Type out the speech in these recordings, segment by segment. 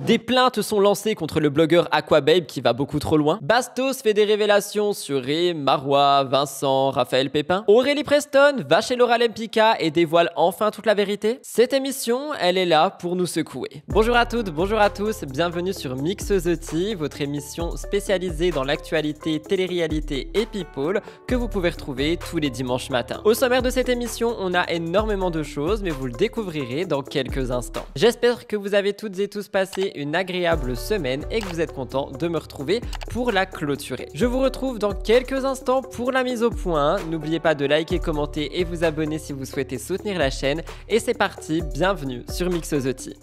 Des plaintes sont lancées contre le blogueur Aquababe qui va beaucoup trop loin. Bastos fait des révélations sur Rim, Marois, Vincent, Raphaël Pépin. Aurélie Preston va chez Laura Lempicka et dévoile enfin toute la vérité. Cette émission, elle est là pour nous secouer. Bonjour à toutes, bonjour à tous, bienvenue sur Mix the Tea, votre émission spécialisée dans l'actualité, télé-réalité et people que vous pouvez retrouver tous les dimanches matins. Au sommaire de cette émission, on a énormément de choses, mais vous le découvrirez dans quelques instants. J'espère que vous avez toutes et tous passé une agréable semaine et que vous êtes contents de me retrouver pour la clôturer. Je vous retrouve dans quelques instants pour la mise au point. N'oubliez pas de liker, commenter et vous abonner si vous souhaitez soutenir la chaîne. Et c'est parti, bienvenue sur Mix the Tea.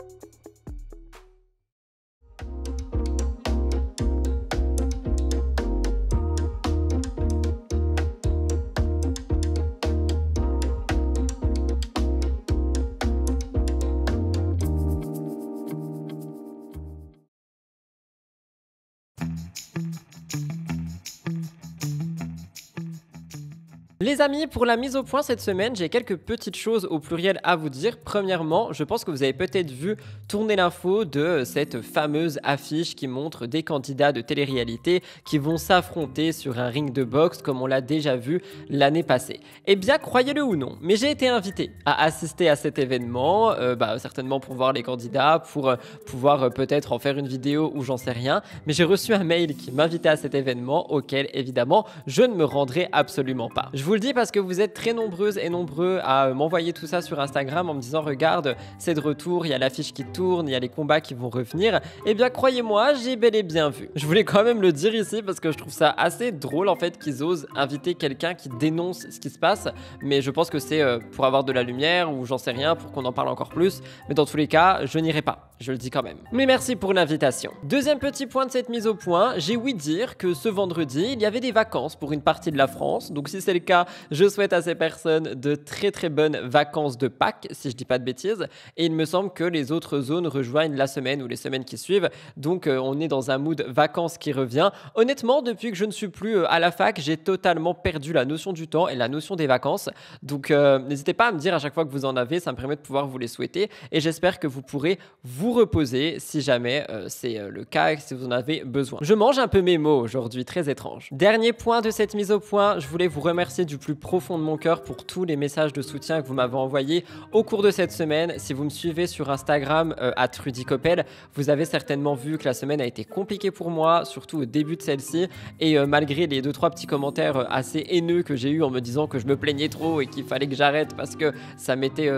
Les amis, pour la mise au point cette semaine, j'ai quelques petites choses au pluriel à vous dire. Premièrement, je pense que vous avez peut-être vu tourner l'info de cette fameuse affiche qui montre des candidats de télé-réalité qui vont s'affronter sur un ring de boxe comme on l'a déjà vu l'année passée. Eh bien, croyez-le ou non, mais j'ai été invité à assister à cet événement, certainement pour voir les candidats, pour pouvoir peut-être en faire une vidéo ou j'en sais rien, mais j'ai reçu un mail qui m'invitait à cet événement auquel, évidemment, je ne me rendrai absolument pas. Je vous le dis parce que vous êtes très nombreuses et nombreux à m'envoyer tout ça sur Instagram en me disant regarde, c'est de retour, il y a l'affiche qui tourne, il y a les combats qui vont revenir. Eh bien croyez-moi, j'ai bel et bien vu. Je voulais quand même le dire ici parce que je trouve ça assez drôle en fait qu'ils osent inviter quelqu'un qui dénonce ce qui se passe, mais je pense que c'est pour avoir de la lumière ou j'en sais rien, pour qu'on en parle encore plus, mais dans tous les cas, je n'irai pas, je le dis quand même. Mais merci pour l'invitation. Deuxième petit point de cette mise au point, j'ai ouï dire que ce vendredi, il y avait des vacances pour une partie de la France, donc si c'est le cas, je souhaite à ces personnes de très très bonnes vacances de Pâques, si je dis pas de bêtises. Et il me semble que les autres zones rejoignent la semaine ou les semaines qui suivent. Donc on est dans un mood vacances qui revient. Honnêtement, depuis que je ne suis plus à la fac, j'ai totalement perdu la notion du temps et la notion des vacances. Donc n'hésitez pas à me dire à chaque fois que vous en avez, ça me permet de pouvoir vous les souhaiter. Et j'espère que vous pourrez vous reposer si jamais c'est le cas et si vous en avez besoin. Je mange un peu mes mots aujourd'hui, très étrange. Dernier point de cette mise au point, je voulais vous remercier du plus profond de mon cœur pour tous les messages de soutien que vous m'avez envoyés au cours de cette semaine. Si vous me suivez sur Instagram @rudycoppel, vous avez certainement vu que la semaine a été compliquée pour moi, surtout au début de celle-ci. Et malgré les 2-3 petits commentaires assez haineux que j'ai eu en me disant que je me plaignais trop et qu'il fallait que j'arrête parce que ça mettait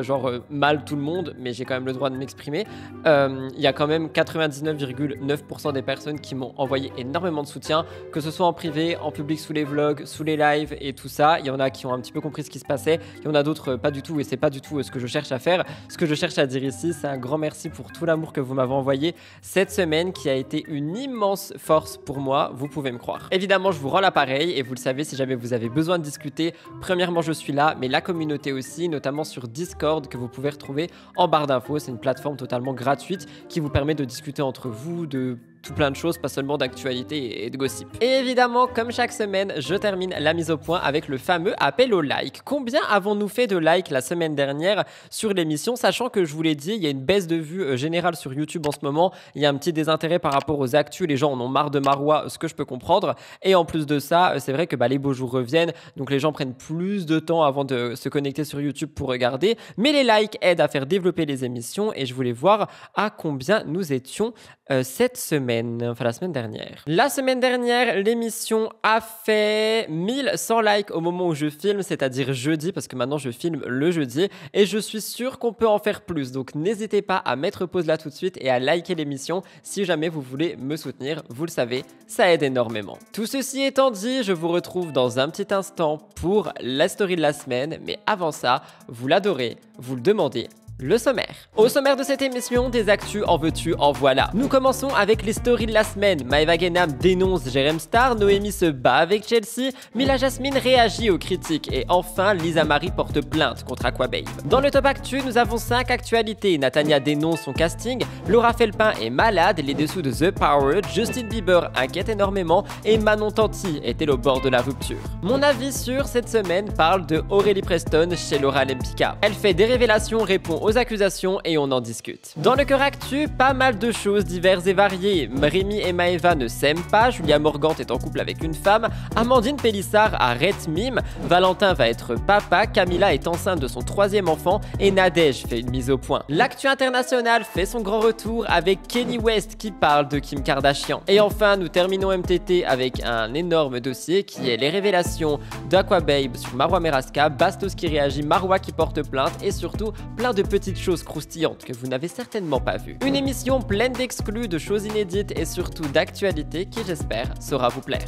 mal tout le monde, mais j'ai quand même le droit de m'exprimer. Il y a quand même 99,9% des personnes qui m'ont envoyé énormément de soutien, que ce soit en privé, en public sous les vlogs, sous les lives et tout ça. Il y en a qui ont un petit peu compris ce qui se passait, il y en a d'autres pas du tout et c'est pas du tout ce que je cherche à faire. Ce que je cherche à dire ici, c'est un grand merci pour tout l'amour que vous m'avez envoyé cette semaine qui a été une immense force pour moi, vous pouvez me croire. Évidemment, je vous rends l'appareil et vous le savez, si jamais vous avez besoin de discuter, premièrement je suis là, mais la communauté aussi, notamment sur Discord que vous pouvez retrouver en barre d'infos. C'est une plateforme totalement gratuite qui vous permet de discuter entre vous, de tout plein de choses, pas seulement d'actualité et de gossip. Et évidemment, comme chaque semaine, je termine la mise au point avec le fameux appel au like. Combien avons-nous fait de likes la semaine dernière sur l'émission, sachant que je vous l'ai dit, il y a une baisse de vues générale sur YouTube en ce moment, il y a un petit désintérêt par rapport aux actus, les gens en ont marre de Marois, ce que je peux comprendre, et en plus de ça, c'est vrai que les beaux jours reviennent, donc les gens prennent plus de temps avant de se connecter sur YouTube pour regarder, mais les likes aident à faire développer les émissions, et je voulais voir à combien nous étions cette semaine, enfin la semaine dernière. La semaine dernière, l'émission a fait 1100 likes au moment où je filme, c'est-à-dire jeudi, parce que maintenant je filme le jeudi, et je suis sûr qu'on peut en faire plus. Donc n'hésitez pas à mettre pause là tout de suite et à liker l'émission si jamais vous voulez me soutenir. Vous le savez, ça aide énormément. Tout ceci étant dit, je vous retrouve dans un petit instant pour la story de la semaine, mais avant ça, vous l'adorez, vous le demandez. Le sommaire. Au sommaire de cette émission, des actus en veux-tu, en voilà. Nous commençons avec les stories de la semaine. Maëva Guénam dénonce Jérém Star, Noémie se bat avec Chelsea, Mila Jasmine réagit aux critiques et enfin Lisa Marie porte plainte contre Aquababe. Dans le top actu, nous avons 5 actualités. Natania dénonce son casting, Laura Felpin est malade, les dessous de The Power, Justin Bieber inquiète énormément et Manon Tanti est-elle au bord de la rupture. Mon avis sur cette semaine parle de Aurélie Preston chez Laura Lempicka. Elle fait des révélations, répond aux aux accusations et on en discute. Dans le cœur actu, pas mal de choses diverses et variées. Rémi et Maëva ne s'aiment pas, Julia Morgante est en couple avec une femme, Amandine Pélissard arrête Mime, Valentin va être papa, Camilla est enceinte de son 3e enfant et Nadège fait une mise au point. L'actu international fait son grand retour avec Kanye West qui parle de Kim Kardashian. Et enfin, nous terminons MTT avec un énorme dossier qui est les révélations d'Aquababe sur Marwa Meraska, Bastos qui réagit, Marwa qui porte plainte et surtout plein de petites choses croustillantes que vous n'avez certainement pas vues. Une émission pleine d'exclus, de choses inédites et surtout d'actualités qui, j'espère, saura vous plaire.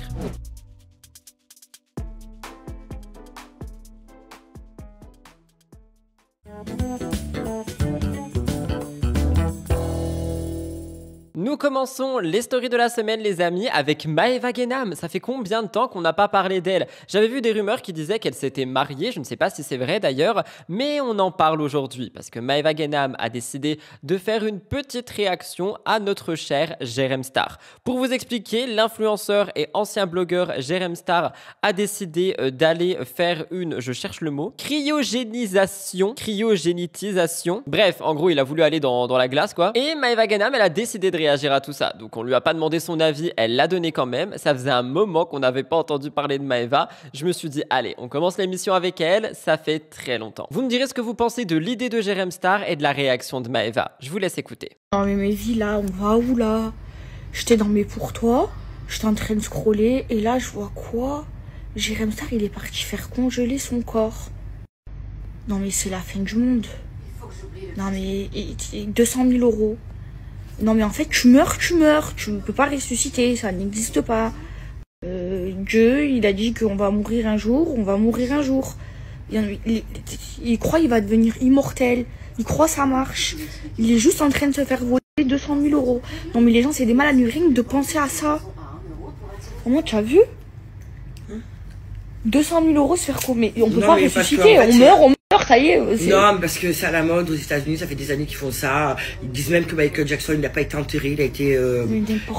Nous commençons les stories de la semaine les amis avec Maëva Guénam. Ça fait combien de temps qu'on n'a pas parlé d'elle? J'avais vu des rumeurs qui disaient qu'elle s'était mariée, je ne sais pas si c'est vrai d'ailleurs, mais on en parle aujourd'hui parce que Maëva Guénam a décidé de faire une petite réaction à notre cher Jérém Star. Pour vous expliquer, l'influenceur et ancien blogueur Jérém Star a décidé d'aller faire une, je cherche le mot, cryogénisation. Bref, en gros, il a voulu aller dans la glace quoi. Et Maëva Guénam, elle a décidé de réagir à tout ça. Donc on lui a pas demandé son avis, elle l'a donné quand même. Ça faisait un moment qu'on n'avait pas entendu parler de Maëva. Je me suis dit, allez, on commence l'émission avec elle. Ça fait très longtemps. Vous me direz ce que vous pensez de l'idée de Jérém Star et de la réaction de Maëva. Je vous laisse écouter. Non mais mes vies là, on va où là? J'étais dans mes pour toi, j'étais en train de scroller et là je vois quoi? Jérém Star il est parti faire congeler son corps. Non mais c'est la fin du monde. Non mais 200 000 €. Non mais en fait tu meurs, tu peux pas ressusciter, ça n'existe pas. Dieu il a dit qu'on va mourir un jour, il croit il va devenir immortel, il croit ça marche, il est juste en train de se faire voler 200 000 €. Non mais les gens c'est des malades, rien que de penser à ça. Comment tu as vu 200 000 € se faire quoi? Mais on peut pas ressusciter, on meurt, ça y est. Non, parce que c'est à la mode aux États-Unis, ça fait des années qu'ils font ça. Ils disent même que Michael Jackson il n'a pas été enterré, il a été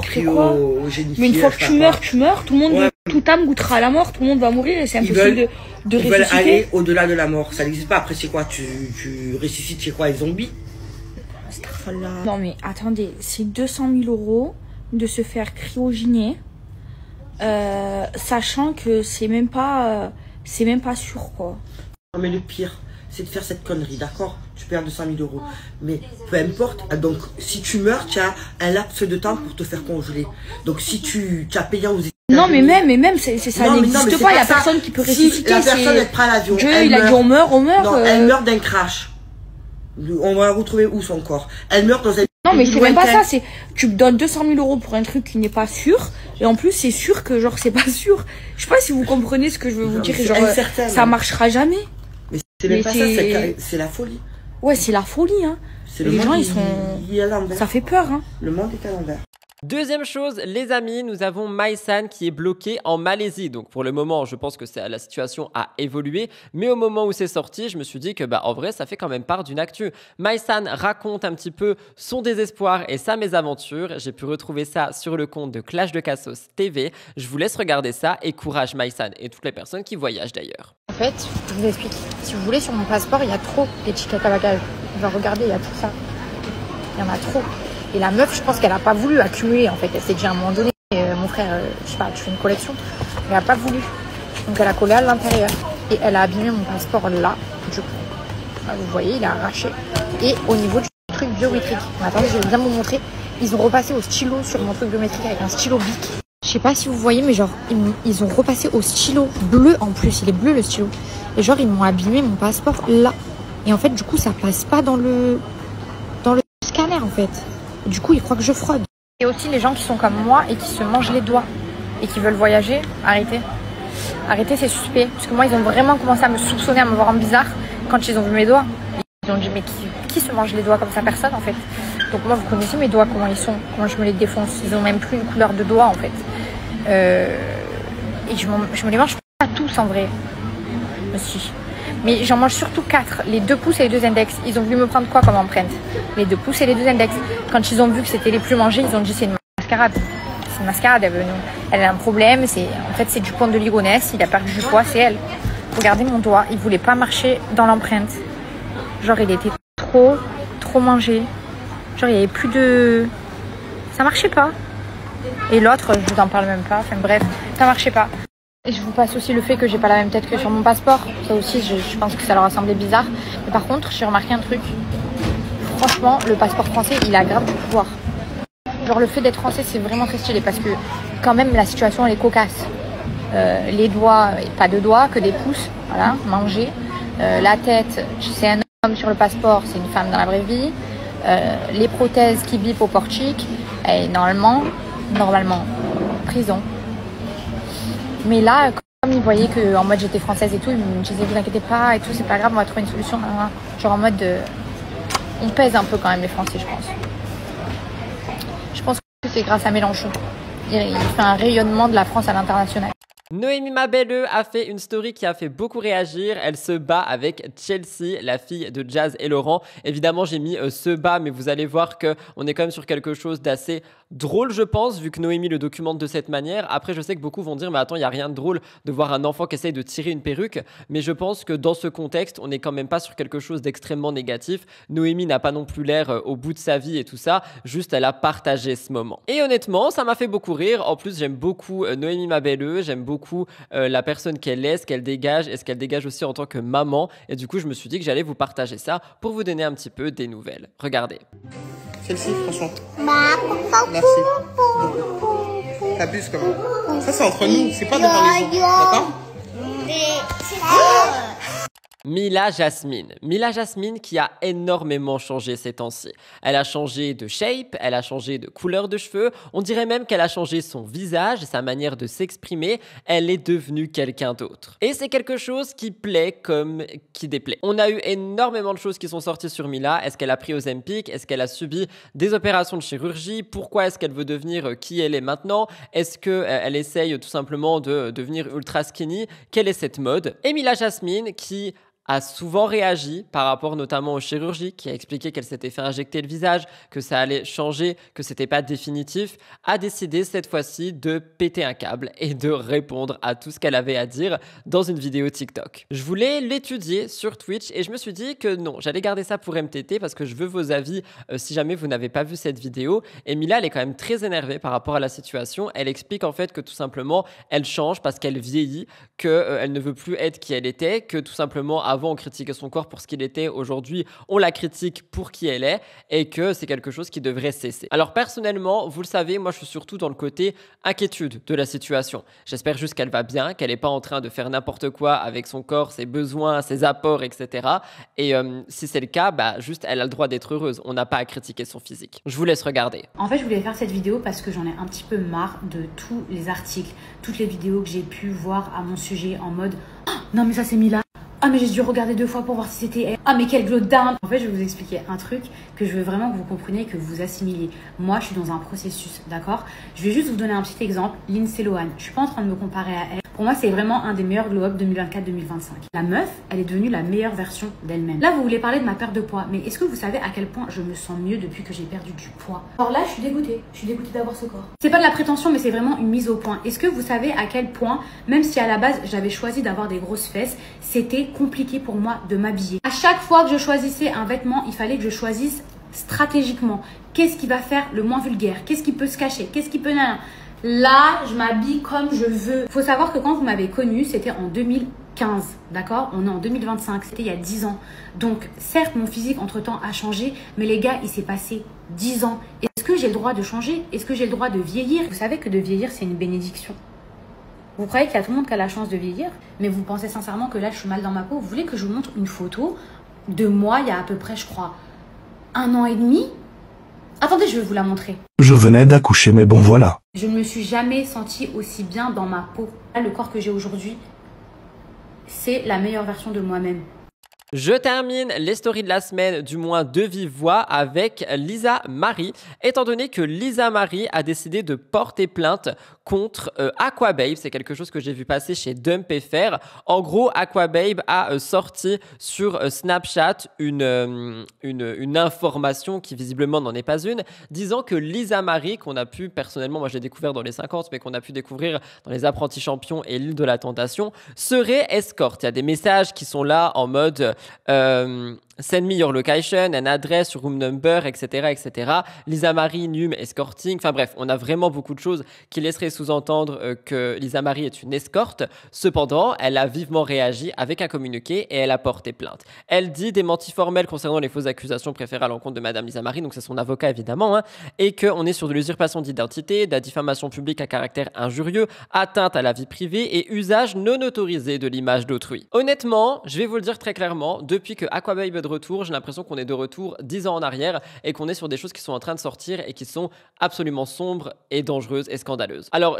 cryogénifié. Mais une fois que tu meurs, tout le monde, toute âme goûtera à la mort, tout le monde va mourir et c'est impossible de ressusciter. Ils veulent aller au-delà de la mort, ça n'existe pas. Après, c'est quoi? Tu ressuscites, c'est quoi, les zombies? Non, mais attendez, c'est 200 000 € de se faire cryogéniser, sachant que c'est même pas sûr, quoi. Non, mais le pire, c'est de faire cette connerie, d'accord? Tu perds 200 000 €. Mais peu importe, donc si tu meurs, tu as un laps de temps pour te faire congeler. Donc si tu as payé aux États-Unis. Non, mais même, ça n'existe pas, il n'y a personne qui peut ressusciter. La personne, elle prend l'avion. Dieu, il a dit on meurt. Non, elle meurt d'un crash. On va retrouver où son corps? Elle meurt dans un... Non, mais c'est même pas ça, c'est tu me donnes 200 000 € pour un truc qui n'est pas sûr, et en plus c'est sûr que genre c'est pas sûr. Je sais pas si vous comprenez ce que je veux vous dire, genre ça marchera jamais. Mais c'est même pas ça, c'est la folie. Ouais, c'est la folie, hein. Les gens, ils sont... Ça fait peur, hein. Le monde est à l'envers. Deuxième chose, les amis, nous avons Maïsan qui est bloqué en Malaisie. Donc pour le moment, je pense que la situation a évolué. Mais au moment où c'est sorti, je me suis dit que en vrai, ça fait quand même part d'une actu. Maïsan raconte un petit peu son désespoir et sa mésaventure. J'ai pu retrouver ça sur le compte de Clash de Cassos TV. Je vous laisse regarder ça et courage Maïsan et toutes les personnes qui voyagent d'ailleurs. En fait, je vous explique. Si vous voulez, sur mon passeport, il y a trop d'étiquettes à bagages. Genre, regardez, il y a tout ça. Il y en a trop. Et la meuf, je pense qu'elle a pas voulu accumuler. En fait, elle s'est dit à un moment donné, mon frère, je sais pas, tu fais une collection. Elle a pas voulu. Donc, elle a collé à l'intérieur. Et elle a abîmé mon passeport là. Du coup, vous voyez, il a arraché. Et au niveau du truc biométrique. Attendez, je vais bien vous montrer. Ils ont repassé au stylo sur mon truc biométrique avec un stylo bic. Je sais pas si vous voyez, mais genre, ils ont repassé au stylo bleu en plus. Il est bleu le stylo. Et genre, ils m'ont abîmé mon passeport là. Et en fait, du coup, ça passe pas dans le scanner en fait. Et du coup, ils croient que je fraude. Et aussi les gens qui sont comme moi et qui se mangent les doigts et qui veulent voyager, arrêtez. Arrêtez, c'est suspect. Parce que moi, ils ont vraiment commencé à me soupçonner, à me voir en bizarre quand ils ont vu mes doigts. Ils ont dit, mais qui se mange les doigts comme ça? Personne en fait. Donc moi, vous connaissez mes doigts, comment ils sont, comment je me les défonce. Ils ont même plus une couleur de doigt en fait. Et je me les mange pas tous en vrai. Aussi. Mais j'en mange surtout 4, les 2 pouces et les 2 index. Ils ont voulu me prendre quoi comme empreinte? Les 2 pouces et les 2 index. Quand ils ont vu que c'était les plus mangés, ils ont dit c'est une mascarade. C'est une mascarade, elle a un problème. En fait, c'est du pont de Ligonnès, il a perdu du poids, c'est elle. Regardez mon doigt, il voulait pas marcher dans l'empreinte. Genre, il était trop mangé. Genre, il n'y avait plus de... Ça marchait pas. Et l'autre, je vous en parle même pas. Enfin bref, ça marchait pas. Et je vous passe aussi le fait que j'ai pas la même tête que sur mon passeport. Ça aussi, je pense que ça leur a semblé bizarre. Mais par contre, j'ai remarqué un truc. Franchement, le passeport français, il a grave du pouvoir. Genre, le fait d'être français, c'est vraiment très stylé parce que quand même, la situation, elle est cocasse. Les doigts, pas de doigts, que des pouces. Voilà, manger. La tête, c'est un homme sur le passeport, c'est une femme dans la vraie vie. Les prothèses qui bipent au portique, et normalement, prison. Mais là, comme ils voyaient qu'en mode j'étais française et tout, ils me disaient vous inquiétez pas et tout, c'est pas grave, on va trouver une solution. Genre en mode on pèse un peu quand même les Français, je pense. Je pense que c'est grâce à Mélenchon. Il fait un rayonnement de la France à l'international. Noémie Mabelleux a fait une story qui a fait beaucoup réagir. Elle se bat avec Chelsea, la fille de Jazz et Laurent. Évidemment, j'ai mis se bat, mais vous allez voir qu'on est quand même sur quelque chose d'assez drôle, je pense, vu que Noémie le documente de cette manière. Après, je sais que beaucoup vont dire, mais attends, il n'y a rien de drôle de voir un enfant qui essaye de tirer une perruque. Mais je pense que dans ce contexte, on n'est quand même pas sur quelque chose d'extrêmement négatif. Noémie n'a pas non plus l'air au bout de sa vie et tout ça. Juste, elle a partagé ce moment. Et honnêtement, ça m'a fait beaucoup rire. En plus, j'aime beaucoup Noémie Mabelleux. J'aime beaucoup la personne qu'elle est, ce qu'elle dégage et ce qu'elle dégage aussi en tant que maman. Et du coup, je me suis dit que j'allais vous partager ça pour vous donner un petit peu des nouvelles. Regardez. Celle-ci, franchement. Merci. T'abuses quand même. Ça, c'est entre nous, c'est pas devant les gens. D'accord? Mila Jasmine. Mila Jasmine qui a énormément changé ces temps-ci. Elle a changé de shape, elle a changé de couleur de cheveux, on dirait même qu'elle a changé son visage, sa manière de s'exprimer, elle est devenue quelqu'un d'autre. Et c'est quelque chose qui plaît comme qui déplaît. On a eu énormément de choses qui sont sorties sur Mila. Est-ce qu'elle a pris Ozempic? Est-ce qu'elle a subi des opérations de chirurgie? Pourquoi est-ce qu'elle veut devenir qui elle est maintenant? Est-ce qu'elle essaye tout simplement de devenir ultra skinny? Quelle est cette mode? Et Mila Jasmine qui a souvent réagi par rapport notamment aux chirurgies, qui a expliqué qu'elle s'était fait injecter le visage, que ça allait changer, que c'était pas définitif, a décidé cette fois-ci de péter un câble et de répondre à tout ce qu'elle avait à dire dans une vidéo TikTok. Je voulais l'étudier sur Twitch et je me suis dit que non, j'allais garder ça pour MTT parce que je veux vos avis si jamais vous n'avez pas vu cette vidéo. Et Mila, elle est quand même très énervée par rapport à la situation. Elle explique en fait que tout simplement, elle change parce qu'elle vieillit, qu'elle ne veut plus être qui elle était, que tout simplement avant on critiquait son corps pour ce qu'il était, aujourd'hui on la critique pour qui elle est et que c'est quelque chose qui devrait cesser. Alors personnellement, vous le savez, moi je suis surtout dans le côté inquiétude de la situation. J'espère juste qu'elle va bien, qu'elle n'est pas en train de faire n'importe quoi avec son corps, ses besoins, ses apports, etc. Et si c'est le cas, bah juste elle a le droit d'être heureuse. On n'a pas à critiquer son physique. Je vous laisse regarder. En fait, je voulais faire cette vidéo parce que j'en ai un petit peu marre de tous les articles, toutes les vidéos que j'ai pu voir à mon sujet en mode oh, non mais ça c'est Mila. Ah mais j'ai dû regarder 2 fois pour voir si c'était elle. Ah mais quel glow down. En fait, je vais vous expliquer un truc que je veux vraiment que vous compreniez et que vous assimiliez. Moi, je suis dans un processus, d'accord? Je vais juste vous donner un petit exemple. Lindsay Lohan. Je suis pas en train de me comparer à elle. Pour moi, c'est vraiment un des meilleurs glow-up 2024-2025. La meuf, elle est devenue la meilleure version d'elle-même. Là, vous voulez parler de ma perte de poids. Mais est-ce que vous savez à quel point je me sens mieux depuis que j'ai perdu du poids? Alors là, je suis dégoûtée. Je suis dégoûtée d'avoir ce corps. C'est pas de la prétention, mais c'est vraiment une mise au point. Est-ce que vous savez à quel point, même si à la base, j'avais choisi d'avoir des grosses fesses, c'était compliqué pour moi de m'habiller. À chaque fois que je choisissais un vêtement, il fallait que je choisisse stratégiquement. Qu'est-ce qui va faire le moins vulgaire? Qu'est-ce qui peut se cacher? Qu'est-ce qui peut... Là, je m'habille comme je veux. Faut savoir que quand vous m'avez connue, c'était en 2015, d'accord? On est en 2025, c'était il y a 10 ans. Donc, certes, mon physique, entre-temps, a changé, mais les gars, il s'est passé 10 ans. Est-ce que j'ai le droit de changer? Est-ce que j'ai le droit de vieillir? Vous savez que de vieillir, c'est une bénédiction. Vous croyez qu'il y a tout le monde qui a la chance de vieillir, mais vous pensez sincèrement que là, je suis mal dans ma peau? Vous voulez que je vous montre une photo de moi, il y a à peu près, je crois, 1 an et demi? Attendez, je vais vous la montrer. Je venais d'accoucher, mais bon voilà. Je ne me suis jamais sentie aussi bien dans ma peau. Là, le corps que j'ai aujourd'hui, c'est la meilleure version de moi-même. Je termine les stories de la semaine, du moins de vive voix, avec Lisa Marie, étant donné que Lisa Marie a décidé de porter plainte contre Aquababe. C'est quelque chose que j'ai vu passer chez Dump.fr. En gros, Aquababe a sorti sur Snapchat une information qui visiblement n'en est pas une, disant que Lisa Marie, qu'on a pu, personnellement, moi je l'ai découvert dans les 50, mais qu'on a pu découvrir dans les Apprentis Champions et l'île de la Tentation, serait escorte. Il y a des messages qui sont là en mode Send me your location, an address, room number, etc., etc. Lisa Marie, Num, escorting. Enfin bref, on a vraiment beaucoup de choses qui laisseraient sous-entendre que Lisa Marie est une escorte. Cependant, elle a vivement réagi avec un communiqué et elle a porté plainte. Elle dit démenti formel concernant les fausses accusations préférées à l'encontre de Madame Lisa Marie, donc c'est son avocat évidemment, et qu'on est sur de l'usurpation d'identité, de la diffamation publique à caractère injurieux, atteinte à la vie privée et usage non autorisé de l'image d'autrui. Honnêtement, je vais vous le dire très clairement, depuis que Aquababe est de retour, j'ai l'impression qu'on est de retour 10 ans en arrière et qu'on est sur des choses qui sont en train de sortir et qui sont absolument sombres et dangereuses et scandaleuses. Alors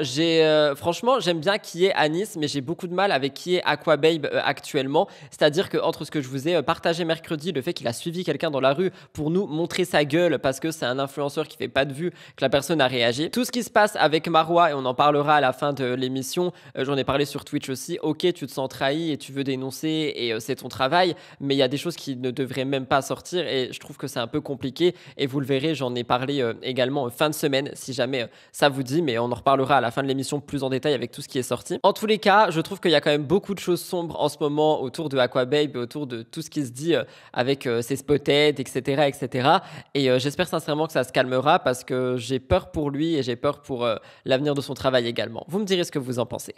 franchement, j'aime bien qui est Anis, mais j'ai beaucoup de mal avec qui est Aquababe actuellement. C'est-à-dire que entre ce que je vous ai partagé mercredi, le fait qu'il a suivi quelqu'un dans la rue pour nous montrer sa gueule parce que c'est un influenceur qui fait pas de vue, que la personne a réagi. Tout ce qui se passe avec Marwa, et on en parlera à la fin de l'émission, j'en ai parlé sur Twitch aussi. Ok, tu te sens trahi et tu veux dénoncer et c'est ton travail, mais il y a des choses qui ne devraient même pas sortir et je trouve que c'est un peu compliqué et vous le verrez, j'en ai parlé également fin de semaine si jamais ça vous dit, mais on en reparlera à la fin de l'émission plus en détail avec tout ce qui est sorti. En tous les cas, je trouve qu'il y a quand même beaucoup de choses sombres en ce moment autour de Aquababe et autour de tout ce qui se dit avec ses spotted, etc. etc. Et j'espère sincèrement que ça se calmera parce que j'ai peur pour lui et j'ai peur pour l'avenir de son travail également. Vous me direz ce que vous en pensez.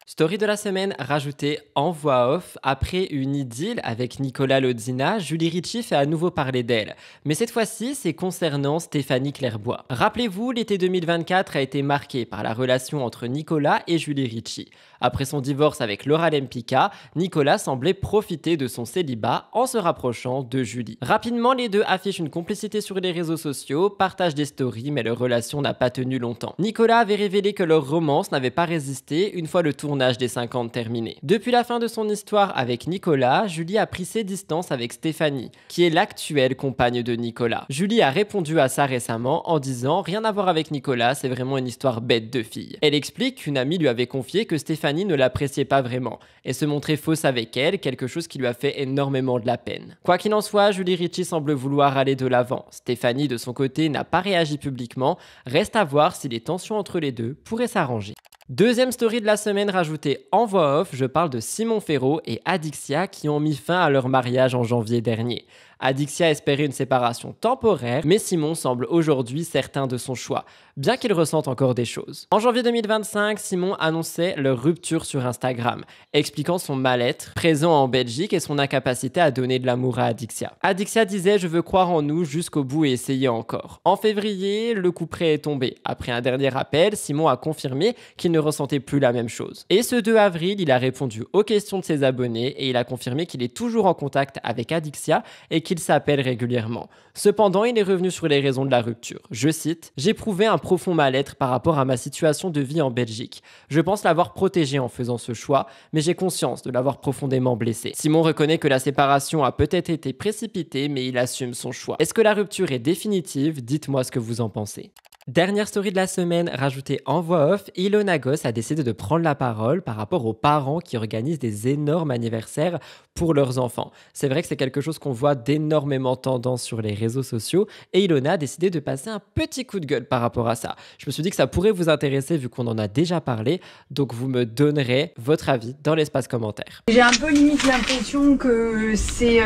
Story de la semaine rajoutée en voix off. Après une idylle avec Nicolas Lodzina, Julie Ricci fait à nouveau parler d'elle. Mais cette fois-ci, c'est concernant Stéphanie Clairbois. Rappelez-vous, l'été 2024 a été marqué par la relation entre Nicolas et Julie Ricci. Après son divorce avec Laura Lempicka, Nicolas semblait profiter de son célibat en se rapprochant de Julie. Rapidement, les deux affichent une complicité sur les réseaux sociaux, partagent des stories, mais leur relation n'a pas tenu longtemps. Nicolas avait révélé que leur romance n'avait pas résisté une fois le tournage des 50 terminé. Depuis la fin de son histoire avec Nicolas, Julie a pris ses distances avec Stéphanie, qui est l'actuelle compagne de Nicolas. Julie a répondu à ça récemment en disant « Rien à voir avec Nicolas, c'est vraiment une histoire bête de fille ». Elle explique qu'une amie lui avait confié que Stéphanie ne l'appréciait pas vraiment et se montrait fausse avec elle, quelque chose qui lui a fait énormément de la peine. Quoi qu'il en soit, Julie Ricci semble vouloir aller de l'avant. Stéphanie, de son côté, n'a pas réagi publiquement. Reste à voir si les tensions entre les deux pourraient s'arranger. Deuxième story de la semaine rajoutée en voix off, je parle de Simon Ferraud et Adixia qui ont mis fin à leur mariage en janvier dernier. Adixia espérait une séparation temporaire, mais Simon semble aujourd'hui certain de son choix, bien qu'il ressente encore des choses. En janvier 2025, Simon annonçait leur rupture sur Instagram, expliquant son mal-être présent en Belgique et son incapacité à donner de l'amour à Adixia. Adixia disait « Je veux croire en nous jusqu'au bout et essayer encore ». En février, le coup près est tombé. Après un dernier appel, Simon a confirmé qu'il ne ressentait plus la même chose. Et ce 2 avril, il a répondu aux questions de ses abonnés et il a confirmé qu'il est toujours en contact avec Adixia et qu'il s'appelle régulièrement. Cependant, il est revenu sur les raisons de la rupture. Je cite « J'éprouvais un profond mal-être par rapport à ma situation de vie en Belgique. Je pense l'avoir protégé en faisant ce choix, mais j'ai conscience de l'avoir profondément blessé. » Simon reconnaît que la séparation a peut-être été précipitée, mais il assume son choix. Est-ce que la rupture est définitive? Dites-moi ce que vous en pensez. Dernière story de la semaine, rajoutée en voix off, Ilona Goss a décidé de prendre la parole par rapport aux parents qui organisent des énormes anniversaires pour leurs enfants. C'est vrai que c'est quelque chose qu'on voit d'énormément tendance sur les réseaux sociaux et Ilona a décidé de passer un petit coup de gueule par rapport à ça. Je me suis dit que ça pourrait vous intéresser vu qu'on en a déjà parlé, donc vous me donnerez votre avis dans l'espace commentaire. J'ai un peu limite l'impression que c'est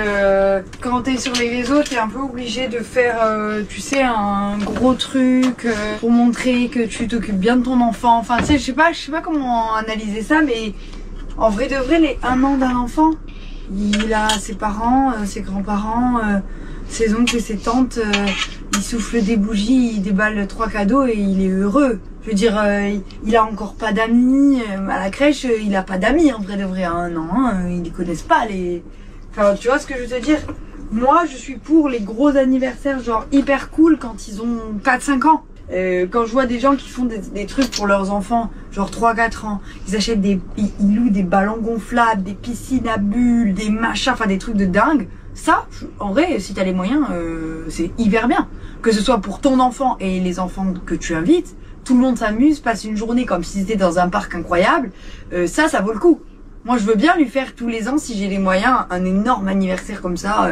quand t'es sur les réseaux, t'es un peu obligé de faire, tu sais, un gros truc pour montrer que tu t'occupes bien de ton enfant. Enfin, tu sais, je sais pas comment analyser ça, mais en vrai de vrai, les 1 an d'un enfant, il a ses parents, ses grands-parents, ses oncles et ses tantes, il souffle des bougies, il déballe 3 cadeaux et il est heureux. Je veux dire, il a encore pas d'amis, à la crèche, il a pas d'amis en vrai de vrai, à 1 an, hein, ils les connaissent pas les... Enfin, tu vois ce que je veux te dire? Moi, je suis pour les gros anniversaires genre hyper cool quand ils ont 4-5 ans. Quand je vois des gens qui font des trucs pour leurs enfants, genre 3-4 ans, ils achètent ils louent des ballons gonflables, des piscines à bulles, des machins, enfin des trucs de dingue. Ça, en vrai, si t'as les moyens, c'est hyper bien. Que ce soit pour ton enfant et les enfants que tu invites, tout le monde s'amuse, passe une journée comme si c'était dans un parc incroyable. Ça vaut le coup. Moi, je veux bien lui faire tous les ans, si j'ai les moyens, un énorme anniversaire comme ça,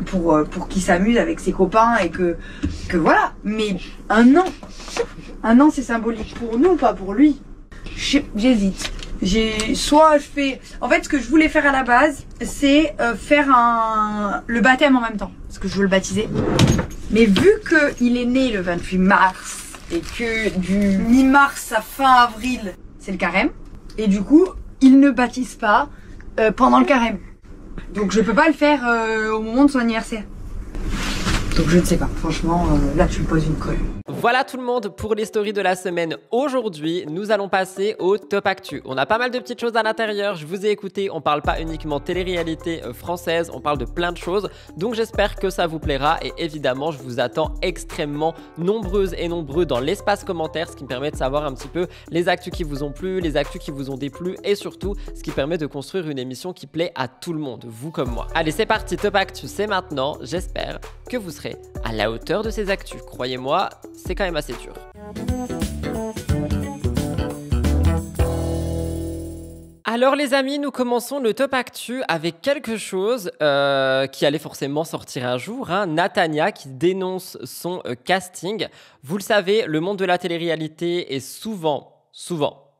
pour qu'il s'amuse avec ses copains et que voilà. Mais un an, c'est symbolique pour nous, pas pour lui. J'hésite. Soit je fais... En fait, ce que je voulais faire à la base, c'est faire le baptême en même temps. Parce que je veux le baptiser. Mais vu qu'il est né le 28 mars et que du mi-mars à fin avril, c'est le carême. Et du coup, il ne baptise pas pendant le carême. Donc je peux pas le faire au moment de son anniversaire. Donc je ne sais pas, franchement, là tu me poses une colle. Voilà tout le monde pour les stories de la semaine. Aujourd'hui, nous allons passer au top actu. On a pas mal de petites choses à l'intérieur, je vous ai écouté, on parle pas uniquement télé-réalité française, on parle de plein de choses. Donc j'espère que ça vous plaira et évidemment, je vous attends extrêmement nombreuses et nombreux dans l'espace commentaire, ce qui me permet de savoir un petit peu les actus qui vous ont plu, les actus qui vous ont déplu et surtout, ce qui permet de construire une émission qui plaît à tout le monde, vous comme moi. Allez, c'est parti, top actu, c'est maintenant. J'espère que vous serez à la hauteur de ces actus. Croyez-moi, c'est quand même assez dur. Alors les amis, nous commençons le top actu avec quelque chose qui allait forcément sortir un jour. Natania qui dénonce son casting. Vous le savez, le monde de la télé-réalité est souvent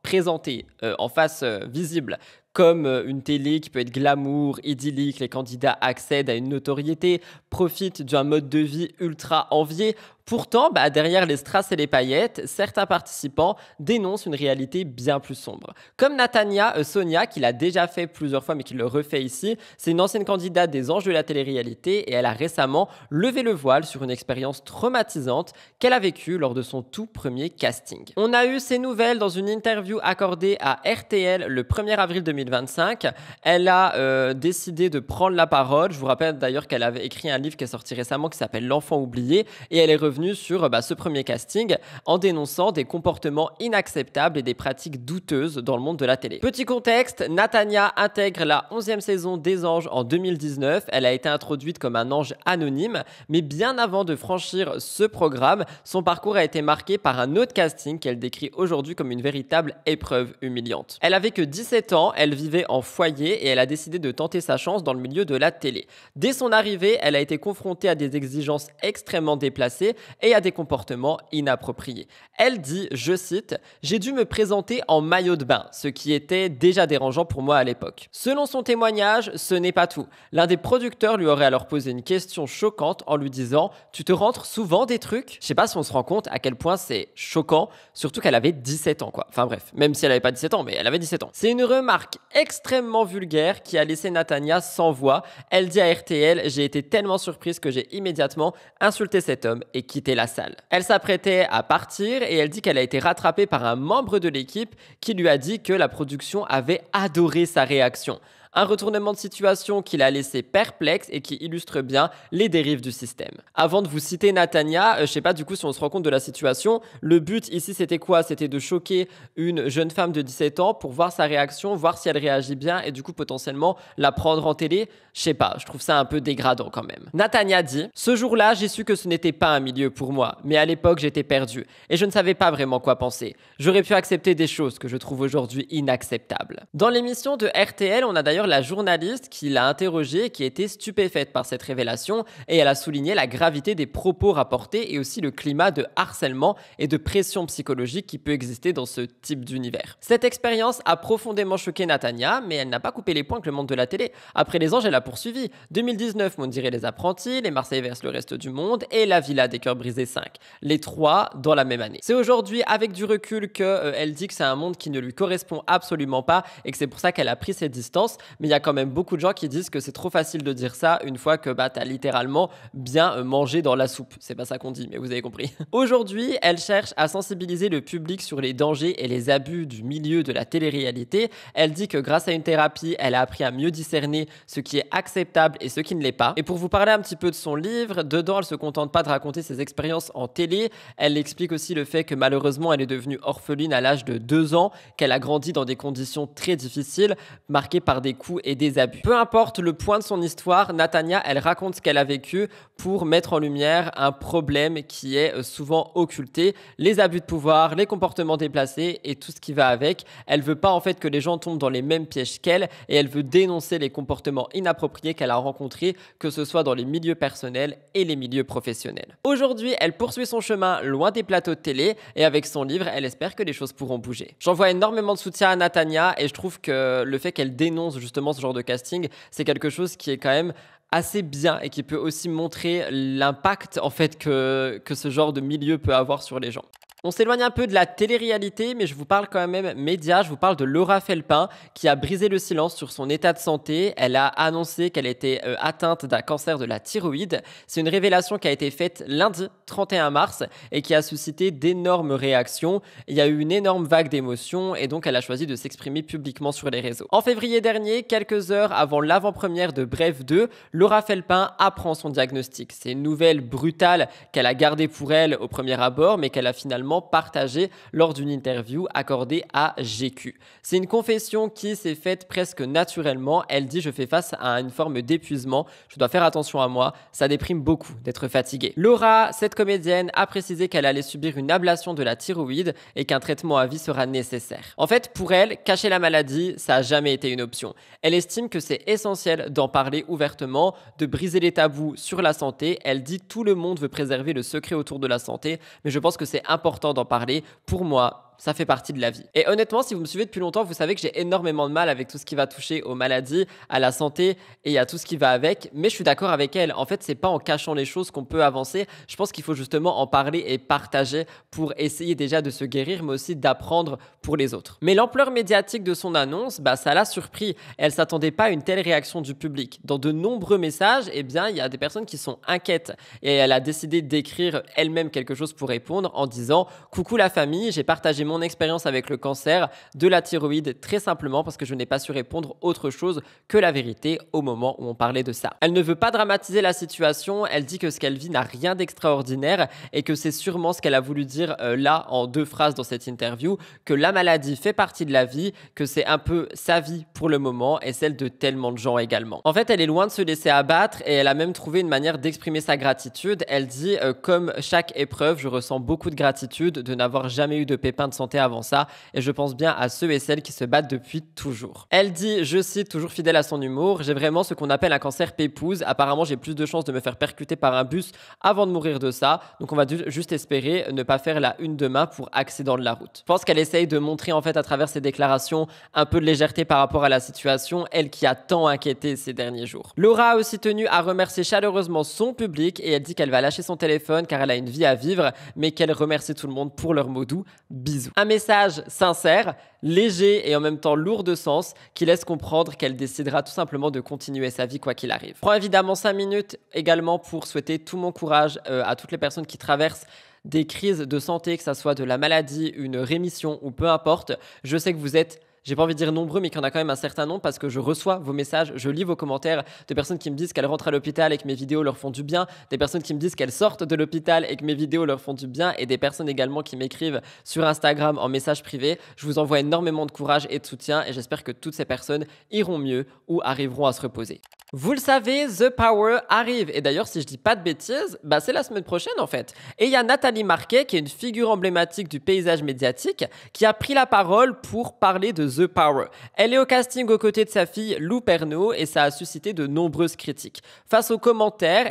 présenté en face visible comme une télé qui peut être glamour, idyllique, les candidats accèdent à une notoriété, profitent d'un mode de vie ultra envié. Pourtant, derrière les strass et les paillettes, certains participants dénoncent une réalité bien plus sombre. Comme Natania Sonia, qui l'a déjà fait plusieurs fois mais qui le refait ici, c'est une ancienne candidate des anges de la télé-réalité et elle a récemment levé le voile sur une expérience traumatisante qu'elle a vécue lors de son tout premier casting. On a eu ces nouvelles dans une interview accordée à RTL le 1er avril 2025. Elle a décidé de prendre la parole. Je vous rappelle d'ailleurs qu'elle avait écrit un livre qui est sorti récemment qui s'appelle L'enfant oublié et elle est revenue sur ce premier casting en dénonçant des comportements inacceptables et des pratiques douteuses dans le monde de la télé. Petit contexte, Natania intègre la 11e saison des Anges en 2019. Elle a été introduite comme un ange anonyme, mais bien avant de franchir ce programme, son parcours a été marqué par un autre casting qu'elle décrit aujourd'hui comme une véritable épreuve humiliante. Elle avait que 17 ans, elle vivait en foyer et elle a décidé de tenter sa chance dans le milieu de la télé. Dès son arrivée, elle a été confrontée à des exigences extrêmement déplacées et à des comportements inappropriés. Elle dit, je cite, « J'ai dû me présenter en maillot de bain, ce qui était déjà dérangeant pour moi à l'époque. » Selon son témoignage, ce n'est pas tout. L'un des producteurs lui aurait alors posé une question choquante en lui disant « Tu te rentres souvent des trucs ?» Je sais pas si on se rend compte à quel point c'est choquant, surtout qu'elle avait 17 ans quoi. Enfin bref, même si elle avait pas 17 ans, mais elle avait 17 ans. C'est une remarque extrêmement vulgaire qui a laissé Natania sans voix. Elle dit à RTL « J'ai été tellement surprise que j'ai immédiatement insulté cet homme et quitté la salle. » Elle s'apprêtait à partir et elle dit qu'elle a été rattrapée par un membre de l'équipe qui lui a dit que la production avait adoré sa réaction. Un retournement de situation qui l'a laissé perplexe et qui illustre bien les dérives du système. Avant de vous citer Natania, je sais pas du coup si on se rend compte de la situation, le but ici c'était quoi? C'était de choquer une jeune femme de 17 ans pour voir sa réaction, voir si elle réagit bien et du coup potentiellement la prendre en télé. Je sais pas, je trouve ça un peu dégradant quand même. Natania dit « Ce jour-là, j'ai su que ce n'était pas un milieu pour moi, mais à l'époque j'étais perdue et je ne savais pas vraiment quoi penser. J'aurais pu accepter des choses que je trouve aujourd'hui inacceptables. » Dans l'émission de RTL, on a d'ailleurs la journaliste qui l'a interrogée et qui était stupéfaite par cette révélation et elle a souligné la gravité des propos rapportés et aussi le climat de harcèlement et de pression psychologique qui peut exister dans ce type d'univers. Cette expérience a profondément choqué Natania, mais elle n'a pas coupé les poings avec le monde de la télé. Après les Anges, elle a poursuivi. 2019, on dirait Les Apprentis, Les Marseillais versent le reste du monde et La Villa des Cœurs Brisés 5. Les trois dans la même année. C'est aujourd'hui, avec du recul, qu'elle dit que c'est un monde qui ne lui correspond absolument pas et que c'est pour ça qu'elle a pris ses distances. Mais il y a quand même beaucoup de gens qui disent que c'est trop facile de dire ça une fois que t'as littéralement bien mangé dans la soupe. C'est pas ça qu'on dit, mais vous avez compris. Aujourd'hui, elle cherche à sensibiliser le public sur les dangers et les abus du milieu de la télé-réalité. Elle dit que grâce à une thérapie, elle a appris à mieux discerner ce qui est acceptable et ce qui ne l'est pas. Et pour vous parler un petit peu de son livre, dedans, elle se contente pas de raconter ses expériences en télé. Elle explique aussi le fait que malheureusement, elle est devenue orpheline à l'âge de 2 ans, qu'elle a grandi dans des conditions très difficiles, marquées par des coups et des abus. Peu importe le point de son histoire, Natania, elle raconte ce qu'elle a vécu pour mettre en lumière un problème qui est souvent occulté, les abus de pouvoir, les comportements déplacés et tout ce qui va avec. Elle veut pas en fait que les gens tombent dans les mêmes pièges qu'elle et elle veut dénoncer les comportements inappropriés qu'elle a rencontrés, que ce soit dans les milieux personnels et les milieux professionnels. Aujourd'hui, elle poursuit son chemin loin des plateaux de télé et avec son livre, elle espère que les choses pourront bouger. J'envoie énormément de soutien à Natania et je trouve que le fait qu'elle dénonce justement ce genre de casting, c'est quelque chose qui est quand même assez bien et qui peut aussi montrer l'impact en fait que ce genre de milieu peut avoir sur les gens. On s'éloigne un peu de la télé-réalité, mais je vous parle quand même média, je vous parle de Laura Felpin qui a brisé le silence sur son état de santé. Elle a annoncé qu'elle était atteinte d'un cancer de la thyroïde. C'est une révélation qui a été faite lundi 31 mars et qui a suscité d'énormes réactions. Il y a eu une énorme vague d'émotions et donc elle a choisi de s'exprimer publiquement sur les réseaux. En février dernier, quelques heures avant l'avant-première de Bref 2, Laura Felpin apprend son diagnostic. C'est une nouvelle brutale qu'elle a gardée pour elle au premier abord, mais qu'elle a finalement partagé lors d'une interview accordée à GQ. C'est une confession qui s'est faite presque naturellement. Elle dit « Je fais face à une forme d'épuisement. Je dois faire attention à moi. Ça déprime beaucoup d'être fatiguée. » Laura, cette comédienne, a précisé qu'elle allait subir une ablation de la thyroïde et qu'un traitement à vie sera nécessaire. En fait, pour elle, cacher la maladie, ça n'a jamais été une option. Elle estime que c'est essentiel d'en parler ouvertement, de briser les tabous sur la santé. Elle dit « Tout le monde veut préserver le secret autour de la santé, mais je pense que c'est important d'en parler. Pour moi, ça fait partie de la vie. » Et honnêtement, si vous me suivez depuis longtemps, vous savez que j'ai énormément de mal avec tout ce qui va toucher aux maladies, à la santé et à tout ce qui va avec. Mais je suis d'accord avec elle. En fait, c'est pas en cachant les choses qu'on peut avancer. Je pense qu'il faut justement en parler et partager pour essayer déjà de se guérir, mais aussi d'apprendre pour les autres. Mais l'ampleur médiatique de son annonce, ça l'a surpris. Elle s'attendait pas à une telle réaction du public. Dans de nombreux messages, il y a des personnes qui sont inquiètes. Et elle a décidé d'écrire elle-même quelque chose pour répondre en disant « Coucou la famille, j'ai partagé mon expérience avec le cancer de la thyroïde très simplement parce que je n'ai pas su répondre autre chose que la vérité au moment où on parlait de ça. » Elle ne veut pas dramatiser la situation, elle dit que ce qu'elle vit n'a rien d'extraordinaire et que c'est sûrement ce qu'elle a voulu dire là en 2 phrases dans cette interview, que la maladie fait partie de la vie, que c'est un peu sa vie pour le moment et celle de tellement de gens également. En fait, elle est loin de se laisser abattre et elle a même trouvé une manière d'exprimer sa gratitude. Elle dit comme chaque épreuve, je ressens beaucoup de gratitude de n'avoir jamais eu de pépins de santé avant ça et je pense bien à ceux et celles qui se battent depuis toujours. Elle dit, je cite, toujours fidèle à son humour, j'ai vraiment ce qu'on appelle un cancer pépouze. Apparemment, j'ai plus de chances de me faire percuter par un bus avant de mourir de ça. Donc on va juste espérer ne pas faire la une demain pour accident de la route. Je pense qu'elle essaye de montrer en fait à travers ses déclarations un peu de légèreté par rapport à la situation, elle qui a tant inquiété ces derniers jours. Laura a aussi tenu à remercier chaleureusement son public et elle dit qu'elle va lâcher son téléphone car elle a une vie à vivre, mais qu'elle remercie tout le monde pour leurs mots doux. Bisous. Un message sincère, léger et en même temps lourd de sens qui laisse comprendre qu'elle décidera tout simplement de continuer sa vie quoi qu'il arrive. Je prends évidemment 5 minutes également pour souhaiter tout mon courage à toutes les personnes qui traversent des crises de santé, que ça soit de la maladie, une rémission ou peu importe. Je sais que vous êtes, j'ai pas envie de dire nombreux, mais qu'il y en a quand même un certain nombre parce que je reçois vos messages, je lis vos commentaires de personnes qui me disent qu'elles rentrent à l'hôpital et que mes vidéos leur font du bien, des personnes qui me disent qu'elles sortent de l'hôpital et que mes vidéos leur font du bien et des personnes également qui m'écrivent sur Instagram en message privé. Je vous envoie énormément de courage et de soutien et j'espère que toutes ces personnes iront mieux ou arriveront à se reposer. Vous le savez, The Power arrive. Et d'ailleurs, si je dis pas de bêtises, c'est la semaine prochaine en fait. Et il y a Nathalie Marquet, qui est une figure emblématique du paysage médiatique, qui a pris la parole pour parler de The Power. Elle est au casting aux côtés de sa fille Lou Pernaut et ça a suscité de nombreuses critiques. Face aux commentaires,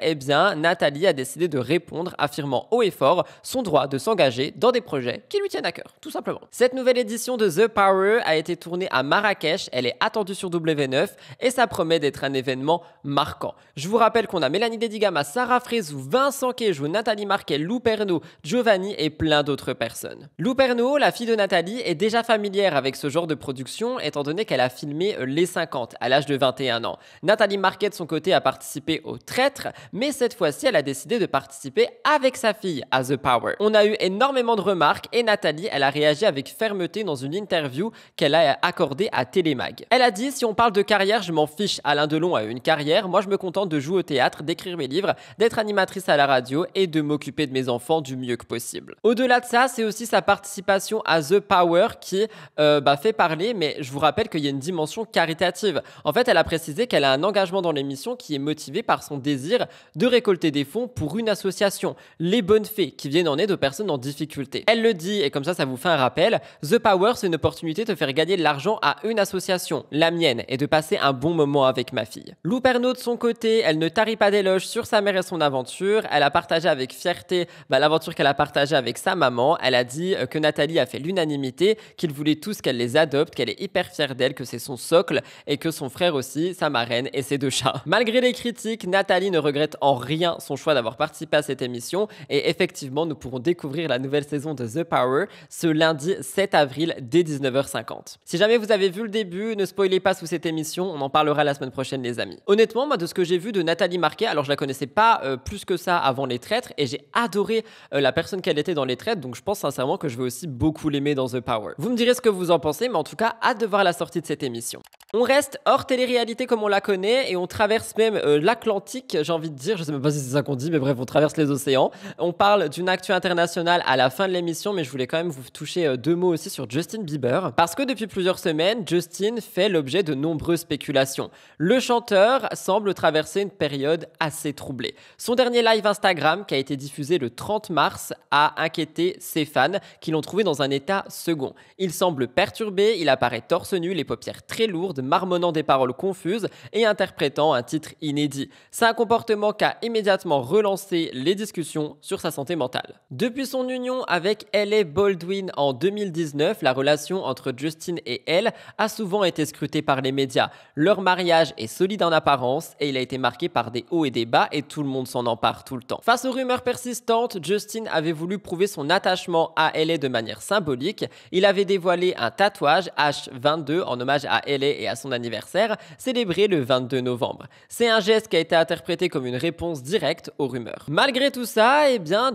Nathalie a décidé de répondre, affirmant haut et fort son droit de s'engager dans des projets qui lui tiennent à cœur, tout simplement. Cette nouvelle édition de The Power a été tournée à Marrakech, elle est attendue sur W9 et ça promet d'être un événement marquant. Je vous rappelle qu'on a Mélanie Dedigama, Sarah Frézou, Vincent Quéjou, Nathalie Marquet, Lou Pernaut, Giovanni et plein d'autres personnes. Lou Pernaut, la fille de Nathalie, est déjà familière avec ce genre de production étant donné qu'elle a filmé Les 50 à l'âge de 21 ans. Nathalie Marquet de son côté a participé au Traître, mais cette fois-ci elle a décidé de participer avec sa fille à The Power. On a eu énormément de remarques et Nathalie, elle a réagi avec fermeté dans une interview qu'elle a accordée à Télémag. Elle a dit, si on parle de carrière, je m'en fiche. Alain Delon a eu une carrière, moi je me contente de jouer au théâtre, d'écrire mes livres, d'être animatrice à la radio et de m'occuper de mes enfants du mieux que possible. Au-delà de ça, c'est aussi sa participation à The Power qui fait parler, mais je vous rappelle qu'il y a une dimension caritative. En fait, elle a précisé qu'elle a un engagement dans l'émission qui est motivé par son désir de récolter des fonds pour une association, les Bonnes Fées, qui viennent en aide aux personnes en difficulté. Elle le dit, et comme ça vous fait un rappel, The Power, c'est une opportunité de faire gagner de l'argent à une association, la mienne, et de passer un bon moment avec ma fille. Lou Pernaut, de son côté, elle ne tarit pas d'éloges sur sa mère et son aventure. Elle a partagé avec fierté l'aventure qu'elle a partagée avec sa maman. Elle a dit que Nathalie a fait l'unanimité, qu'ils voulaient tous qu'elle les adopte, qu'elle est hyper fière d'elle, que c'est son socle, et que son frère aussi, sa marraine et ses 2 chats. Malgré les critiques, Nathalie ne regrette en rien son choix d'avoir participé à cette émission, et effectivement, nous pourrons découvrir la nouvelle saison de The Power ce lundi 7 avril dès 19h50. Si jamais vous avez vu le début, ne spoilez pas sous cette émission, on en parlera la semaine prochaine les amis. Honnêtement, moi de ce que j'ai vu de Nathalie Marquet, alors je la connaissais pas plus que ça avant Les Traîtres, et j'ai adoré la personne qu'elle était dans Les Traîtres, donc je pense sincèrement que je vais aussi beaucoup l'aimer dans The Power. Vous me direz ce que vous en pensez, mais en tout cas, hâte de voir la sortie de cette émission. On reste hors télé-réalité comme on la connaît et on traverse même l'Atlantique, j'ai envie de dire, je sais même pas si c'est ça qu'on dit, mais bref, on traverse les océans. On parle d'une actu internationale à la fin de l'émission, mais je voulais quand même vous toucher 2 mots aussi sur Justin Bieber, parce que depuis plusieurs semaines, Justin fait l'objet de nombreuses spéculations. Le chanteur semble traverser une période assez troublée. Son dernier live Instagram, qui a été diffusé le 30 mars, a inquiété ses fans, qui l'ont trouvé dans un état second. Il semble perturbé, il apparaît torse nu, les paupières très lourdes, marmonnant des paroles confuses et interprétant un titre inédit. C'est un comportement qui a immédiatement relancé les discussions sur sa santé mentale. Depuis son union avec Hailey Baldwin en 2019, la relation entre Justin et elle a souvent été scrutée par les médias. Leur mariage est solide en apparence et il a été marqué par des hauts et des bas et tout le monde s'en empare tout le temps. Face aux rumeurs persistantes, Justin avait voulu prouver son attachement à Hailey de manière symbolique. Il avait dévoilé un tatouage H22 en hommage à Hailey et à son anniversaire, célébré le 22 novembre. C'est un geste qui a été interprété comme une réponse directe aux rumeurs. Malgré tout ça,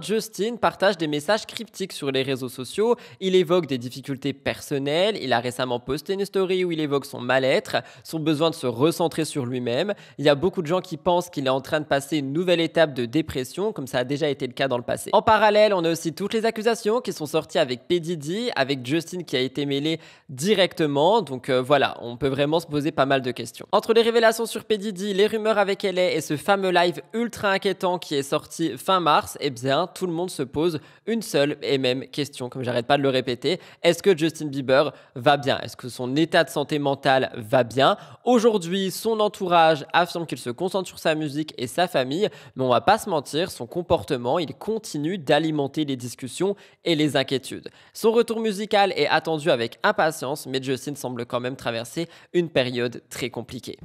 Justin partage des messages cryptiques sur les réseaux sociaux. Il évoque des difficultés personnelles. Il a récemment posté une story où il évoque son mal-être, son besoin de se recentrer sur lui-même. Il y a beaucoup de gens qui pensent qu'il est en train de passer une nouvelle étape de dépression, comme ça a déjà été le cas dans le passé. En parallèle, on a aussi toutes les accusations qui sont sorties avec P. Diddy, avec Justin qui a été mêlé directement. Donc voilà, on peut vraiment se poser pas mal de questions. Entre les révélations sur P. Diddy, les rumeurs avec Hailey et ce fameux live ultra inquiétant qui est sorti fin mars, tout le monde se pose une seule et même question, comme j'arrête pas de le répéter. Est-ce que Justin Bieber va bien? Est-ce que son état de santé mentale va bien? Aujourd'hui, son entourage affirme qu'il se concentre sur sa musique et sa famille, mais on va pas se mentir, son comportement, il continue d'alimenter les discussions et les inquiétudes. Son retour musical est attendu avec impatience, mais Justin semble quand même traverser une période très compliquée.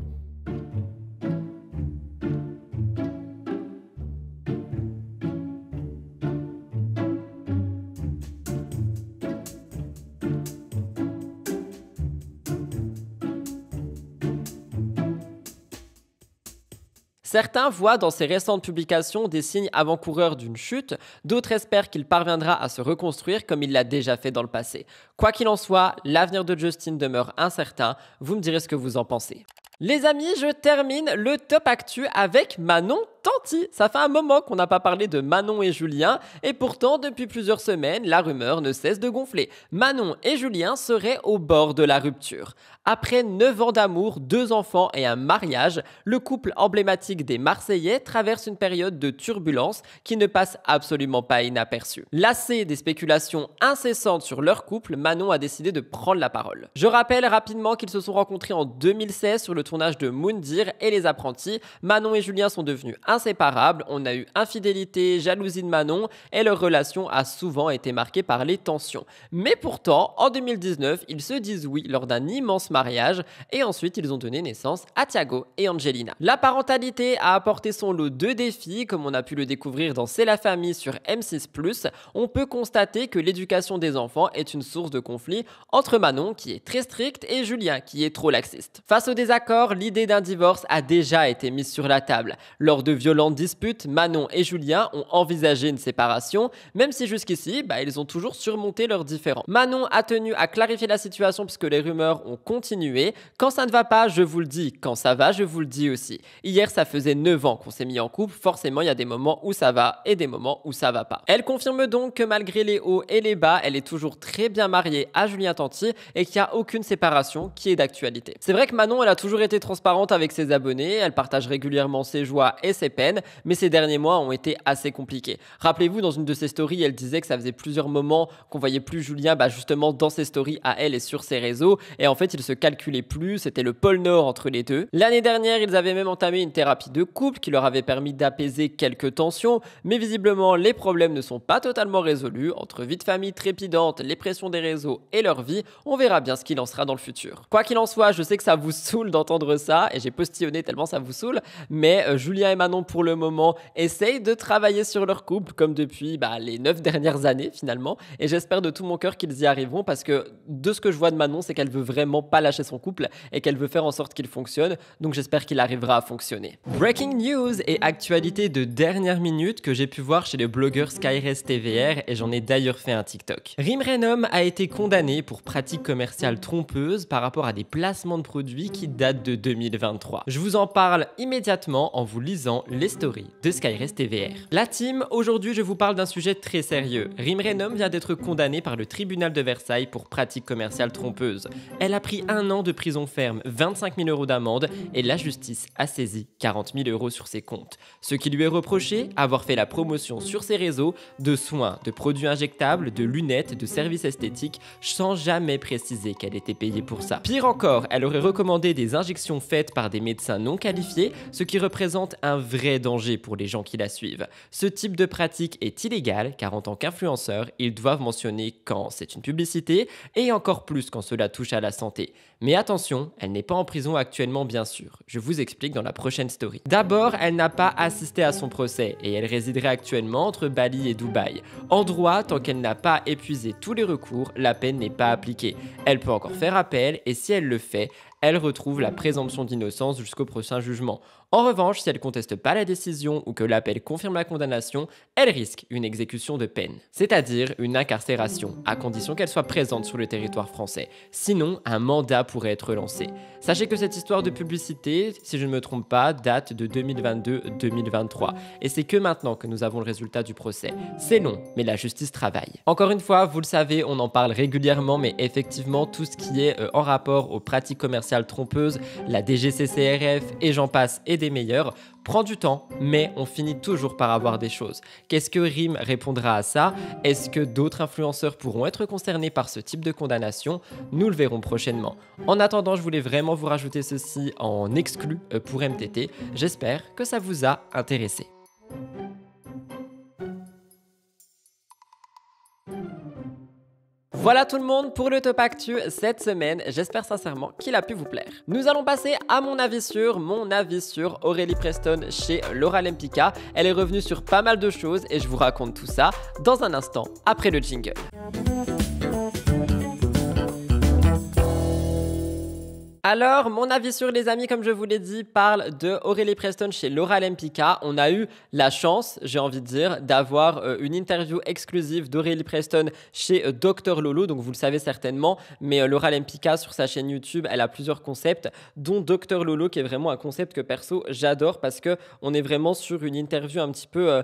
Certains voient dans ses récentes publications des signes avant-coureurs d'une chute, d'autres espèrent qu'il parviendra à se reconstruire comme il l'a déjà fait dans le passé. Quoi qu'il en soit, l'avenir de Justin demeure incertain, vous me direz ce que vous en pensez. Les amis, je termine le top actu avec Manon Tanti. Ça fait un moment qu'on n'a pas parlé de Manon et Julien et pourtant depuis plusieurs semaines, la rumeur ne cesse de gonfler. Manon et Julien seraient au bord de la rupture. Après 9 ans d'amour, 2 enfants et un mariage, le couple emblématique des Marseillais traverse une période de turbulence qui ne passe absolument pas inaperçue. Lassée des spéculations incessantes sur leur couple, Manon a décidé de prendre la parole. Je rappelle rapidement qu'ils se sont rencontrés en 2016 sur le tournage de Moundir et Les Apprentis. Manon et Julien sont devenus inséparables. On a eu infidélité, jalousie de Manon et leur relation a souvent été marquée par les tensions. Mais pourtant, en 2019, ils se disent oui lors d'un immense mariage et ensuite ils ont donné naissance à Thiago et Angelina. La parentalité a apporté son lot de défis, comme on a pu le découvrir dans C'est la famille sur M6+. On peut constater que l'éducation des enfants est une source de conflit entre Manon, qui est très stricte, et Julien, qui est trop laxiste. Face au désaccord, l'idée d'un divorce a déjà été mise sur la table. Lors de violentes disputes, Manon et Julien ont envisagé une séparation, même si jusqu'ici, ils ont toujours surmonté leurs différends. Manon a tenu à clarifier la situation puisque les rumeurs ont continué. Quand ça ne va pas, je vous le dis. Quand ça va, je vous le dis aussi. Hier, ça faisait 9 ans qu'on s'est mis en couple. Forcément, il y a des moments où ça va et des moments où ça va pas. Elle confirme donc que malgré les hauts et les bas, elle est toujours très bien mariée à Julien Tanti et qu'il n'y a aucune séparation qui est d'actualité. C'est vrai que Manon, elle a toujours été transparente avec ses abonnés. Elle partage régulièrement ses joies et ses peines, mais ces derniers mois ont été assez compliqués. Rappelez-vous, dans une de ses stories, elle disait que ça faisait plusieurs moments qu'on voyait plus Julien justement dans ses stories à elle et sur ses réseaux, et en fait, ils se calculaient plus, c'était le pôle Nord entre les deux. L'année dernière, ils avaient même entamé une thérapie de couple qui leur avait permis d'apaiser quelques tensions, mais visiblement, les problèmes ne sont pas totalement résolus. Entre vie de famille trépidante, les pressions des réseaux et leur vie, on verra bien ce qu'il en sera dans le futur. Quoi qu'il en soit, je sais que ça vous saoule d'entendre ça, et j'ai postillonné tellement ça vous saoule, mais Julien et Manon, pour le moment, essayent de travailler sur leur couple, comme depuis les 9 dernières années finalement, et j'espère de tout mon cœur qu'ils y arriveront, parce que de ce que je vois de Manon, c'est qu'elle veut vraiment pas lâcher son couple et qu'elle veut faire en sorte qu'il fonctionne, donc j'espère qu'il arrivera à fonctionner. Breaking news et actualité de dernière minute que j'ai pu voir chez le blogueur Skyrest TVR, et j'en ai d'ailleurs fait un TikTok. Rim Renom a été condamné pour pratiques commerciales trompeuses par rapport à des placements de produits qui datent de 2023. Je vous en parle immédiatement en vous lisant les stories de Skyrest TVR. La team, aujourd'hui je vous parle d'un sujet très sérieux. Rim Renom vient d'être condamnée par le tribunal de Versailles pour pratiques commerciales trompeuses. Elle a pris 1 an de prison ferme, 25 000 € d'amende, et la justice a saisi 40 000 € sur ses comptes. Ce qui lui est reproché, avoir fait la promotion sur ses réseaux de soins, de produits injectables, de lunettes, de services esthétiques, sans jamais préciser qu'elle était payée pour ça. Pire encore, elle aurait recommandé des injections faites par des médecins non qualifiés, ce qui représente un vrai danger pour les gens qui la suivent. Ce type de pratique est illégal, car en tant qu'influenceur, ils doivent mentionner quand c'est une publicité, et encore plus quand cela touche à la santé. Mais attention, elle n'est pas en prison actuellement bien sûr. Je vous explique dans la prochaine story. D'abord, elle n'a pas assisté à son procès, et elle résiderait actuellement entre Bali et Dubaï. En droit, tant qu'elle n'a pas épuisé tous les recours, la peine n'est pas appliquée. Elle peut encore faire appel, et si elle le fait, elle retrouve la présomption d'innocence jusqu'au prochain jugement. En revanche, si elle conteste pas la décision ou que l'appel confirme la condamnation, elle risque une exécution de peine, c'est-à-dire une incarcération, à condition qu'elle soit présente sur le territoire français. Sinon, un mandat pourrait être lancé. Sachez que cette histoire de publicité, si je ne me trompe pas, date de 2022-2023. Et c'est que maintenant que nous avons le résultat du procès. C'est long, mais la justice travaille. Encore une fois, vous le savez, on en parle régulièrement, mais effectivement, tout ce qui est en rapport aux pratiques commerciales trompeuses, la DGCCRF et j'en passe et des meilleurs, prend du temps, mais on finit toujours par avoir des choses. Qu'est-ce que Rim répondra à ça? Est-ce que d'autres influenceurs pourront être concernés par ce type de condamnation? Nous le verrons prochainement. En attendant, je voulais vraiment vous rajouter ceci en exclu pour MTT. J'espère que ça vous a intéressé. Voilà tout le monde pour le Top Actu cette semaine, j'espère sincèrement qu'il a pu vous plaire. Nous allons passer à mon avis sur Aurélie Preston chez Laura Lempicka. Elle est revenue sur pas mal de choses et je vous raconte tout ça dans un instant après le jingle. Alors, mon avis sur les amis, comme je vous l'ai dit, parle de Aurélie Preston chez Laura Lempicka. On a eu la chance, j'ai envie de dire, d'avoir une interview exclusive d'Aurélie Preston chez Dr Lolo. Donc, vous le savez certainement, mais Laura Lempicka, sur sa chaîne YouTube, elle a plusieurs concepts, dont Dr Lolo, qui est vraiment un concept que perso, j'adore parce qu'on est vraiment sur une interview un petit peu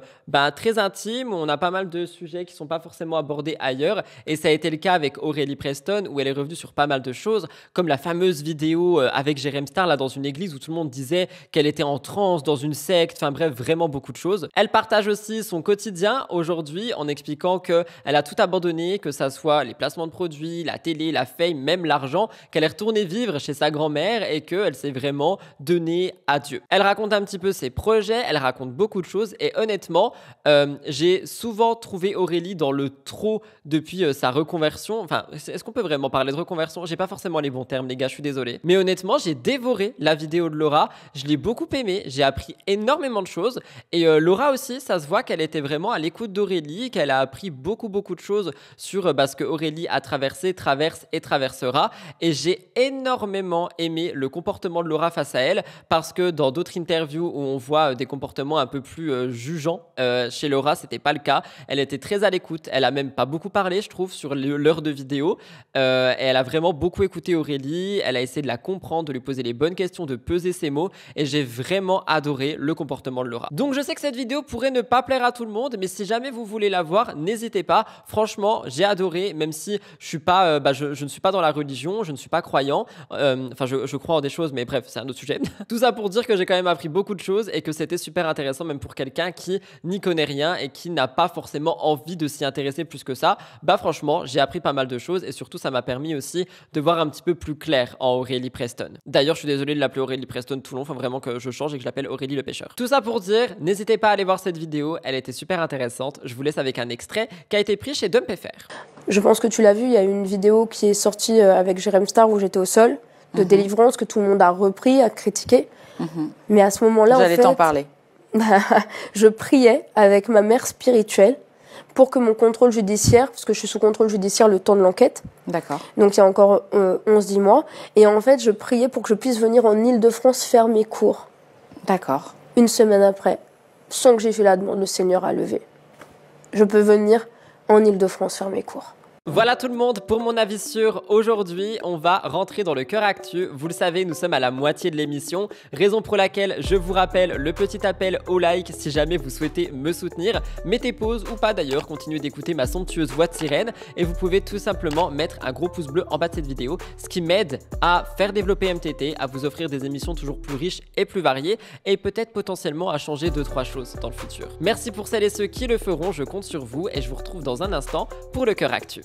très intime, où on a pas mal de sujets qui ne sont pas forcément abordés ailleurs. Et ça a été le cas avec Aurélie Preston, où elle est revenue sur pas mal de choses, comme la fameuse vidéo avec Jérém Star là dans une église où tout le monde disait qu'elle était en transe dans une secte, enfin bref, vraiment beaucoup de choses. Elle partage aussi son quotidien aujourd'hui en expliquant qu'elle a tout abandonné, que ça soit les placements de produits, la télé, la fame, même l'argent, qu'elle est retournée vivre chez sa grand-mère et qu'elle s'est vraiment donnée à Dieu. Elle raconte un petit peu ses projets, elle raconte beaucoup de choses et honnêtement, j'ai souvent trouvé Aurélie dans le trop depuis sa reconversion. Enfin, est-ce qu'on peut vraiment parler de reconversion? J'ai pas forcément les bons termes, les gars, je suis désolé. désolé. Mais honnêtement, j'ai dévoré la vidéo de Laura. Je l'ai beaucoup aimée. J'ai appris énormément de choses. Et Laura aussi, ça se voit qu'elle était vraiment à l'écoute d'Aurélie, qu'elle a appris beaucoup de choses sur ce que Aurélie a traversé, traverse et traversera. Et j'ai énormément aimé le comportement de Laura face à elle, parce que dans d'autres interviews où on voit des comportements un peu plus jugeants, chez Laura, c'était pas le cas. Elle était très à l'écoute. Elle a même pas beaucoup parlé, je trouve, sur l'heure de vidéo. Et elle a vraiment beaucoup écouté Aurélie. Elle a essayé de la comprendre, de lui poser les bonnes questions, de peser ses mots. Et j'ai vraiment adoré le comportement de Laura. Donc je sais que cette vidéo pourrait ne pas plaire à tout le monde, mais si jamais vous voulez la voir, n'hésitez pas. Franchement, j'ai adoré, même si je suis pas, je ne suis pas dans la religion, je ne suis pas croyant. Enfin, je crois en des choses, mais bref, c'est un autre sujet. Tout ça pour dire que j'ai quand même appris beaucoup de choses et que c'était super intéressant, même pour quelqu'un qui n'y connaît rien et qui n'a pas forcément envie de s'y intéresser plus que ça. Franchement, j'ai appris pas mal de choses et surtout, ça m'a permis aussi de voir un petit peu plus clair en Aurélie Preston. D'ailleurs, je suis désolé de l'appeler Aurélie Preston tout le long, faut vraiment que je change et que je l'appelle Aurélie le pêcheur. Tout ça pour dire, n'hésitez pas à aller voir cette vidéo, elle était super intéressante. Je vous laisse avec un extrait qui a été pris chez Dumpfr. Je pense que tu l'as vu, il y a une vidéo qui est sortie avec Jérém Star où j'étais au sol, de délivrance, que tout le monde a repris, a critiqué. Mais à ce moment-là, j'allais t'en parler. Je priais avec ma mère spirituelle pour que mon contrôle judiciaire, parce que je suis sous contrôle judiciaire le temps de l'enquête. D'accord. Donc il y a encore 11-10 mois. Et en fait, je priais pour que je puisse venir en Île-de-France faire mes cours. D'accord. Une semaine après, sans que j'ai fait la demande, le Seigneur a levé. Je peux venir en Île-de-France faire mes cours. Voilà tout le monde pour mon avis sur aujourd'hui. On va rentrer dans le cœur actu. Vous le savez, nous sommes à la moitié de l'émission. Raison pour laquelle je vous rappelle le petit appel au like si jamais vous souhaitez me soutenir. Mettez pause ou pas d'ailleurs, continuez d'écouter ma somptueuse voix de sirène. Et vous pouvez tout simplement mettre un gros pouce bleu en bas de cette vidéo. Ce qui m'aide à faire développer MTT, à vous offrir des émissions toujours plus riches et plus variées. Et peut-être potentiellement à changer 2-3 choses dans le futur. Merci pour celles et ceux qui le feront, je compte sur vous. Et je vous retrouve dans un instant pour le cœur actu.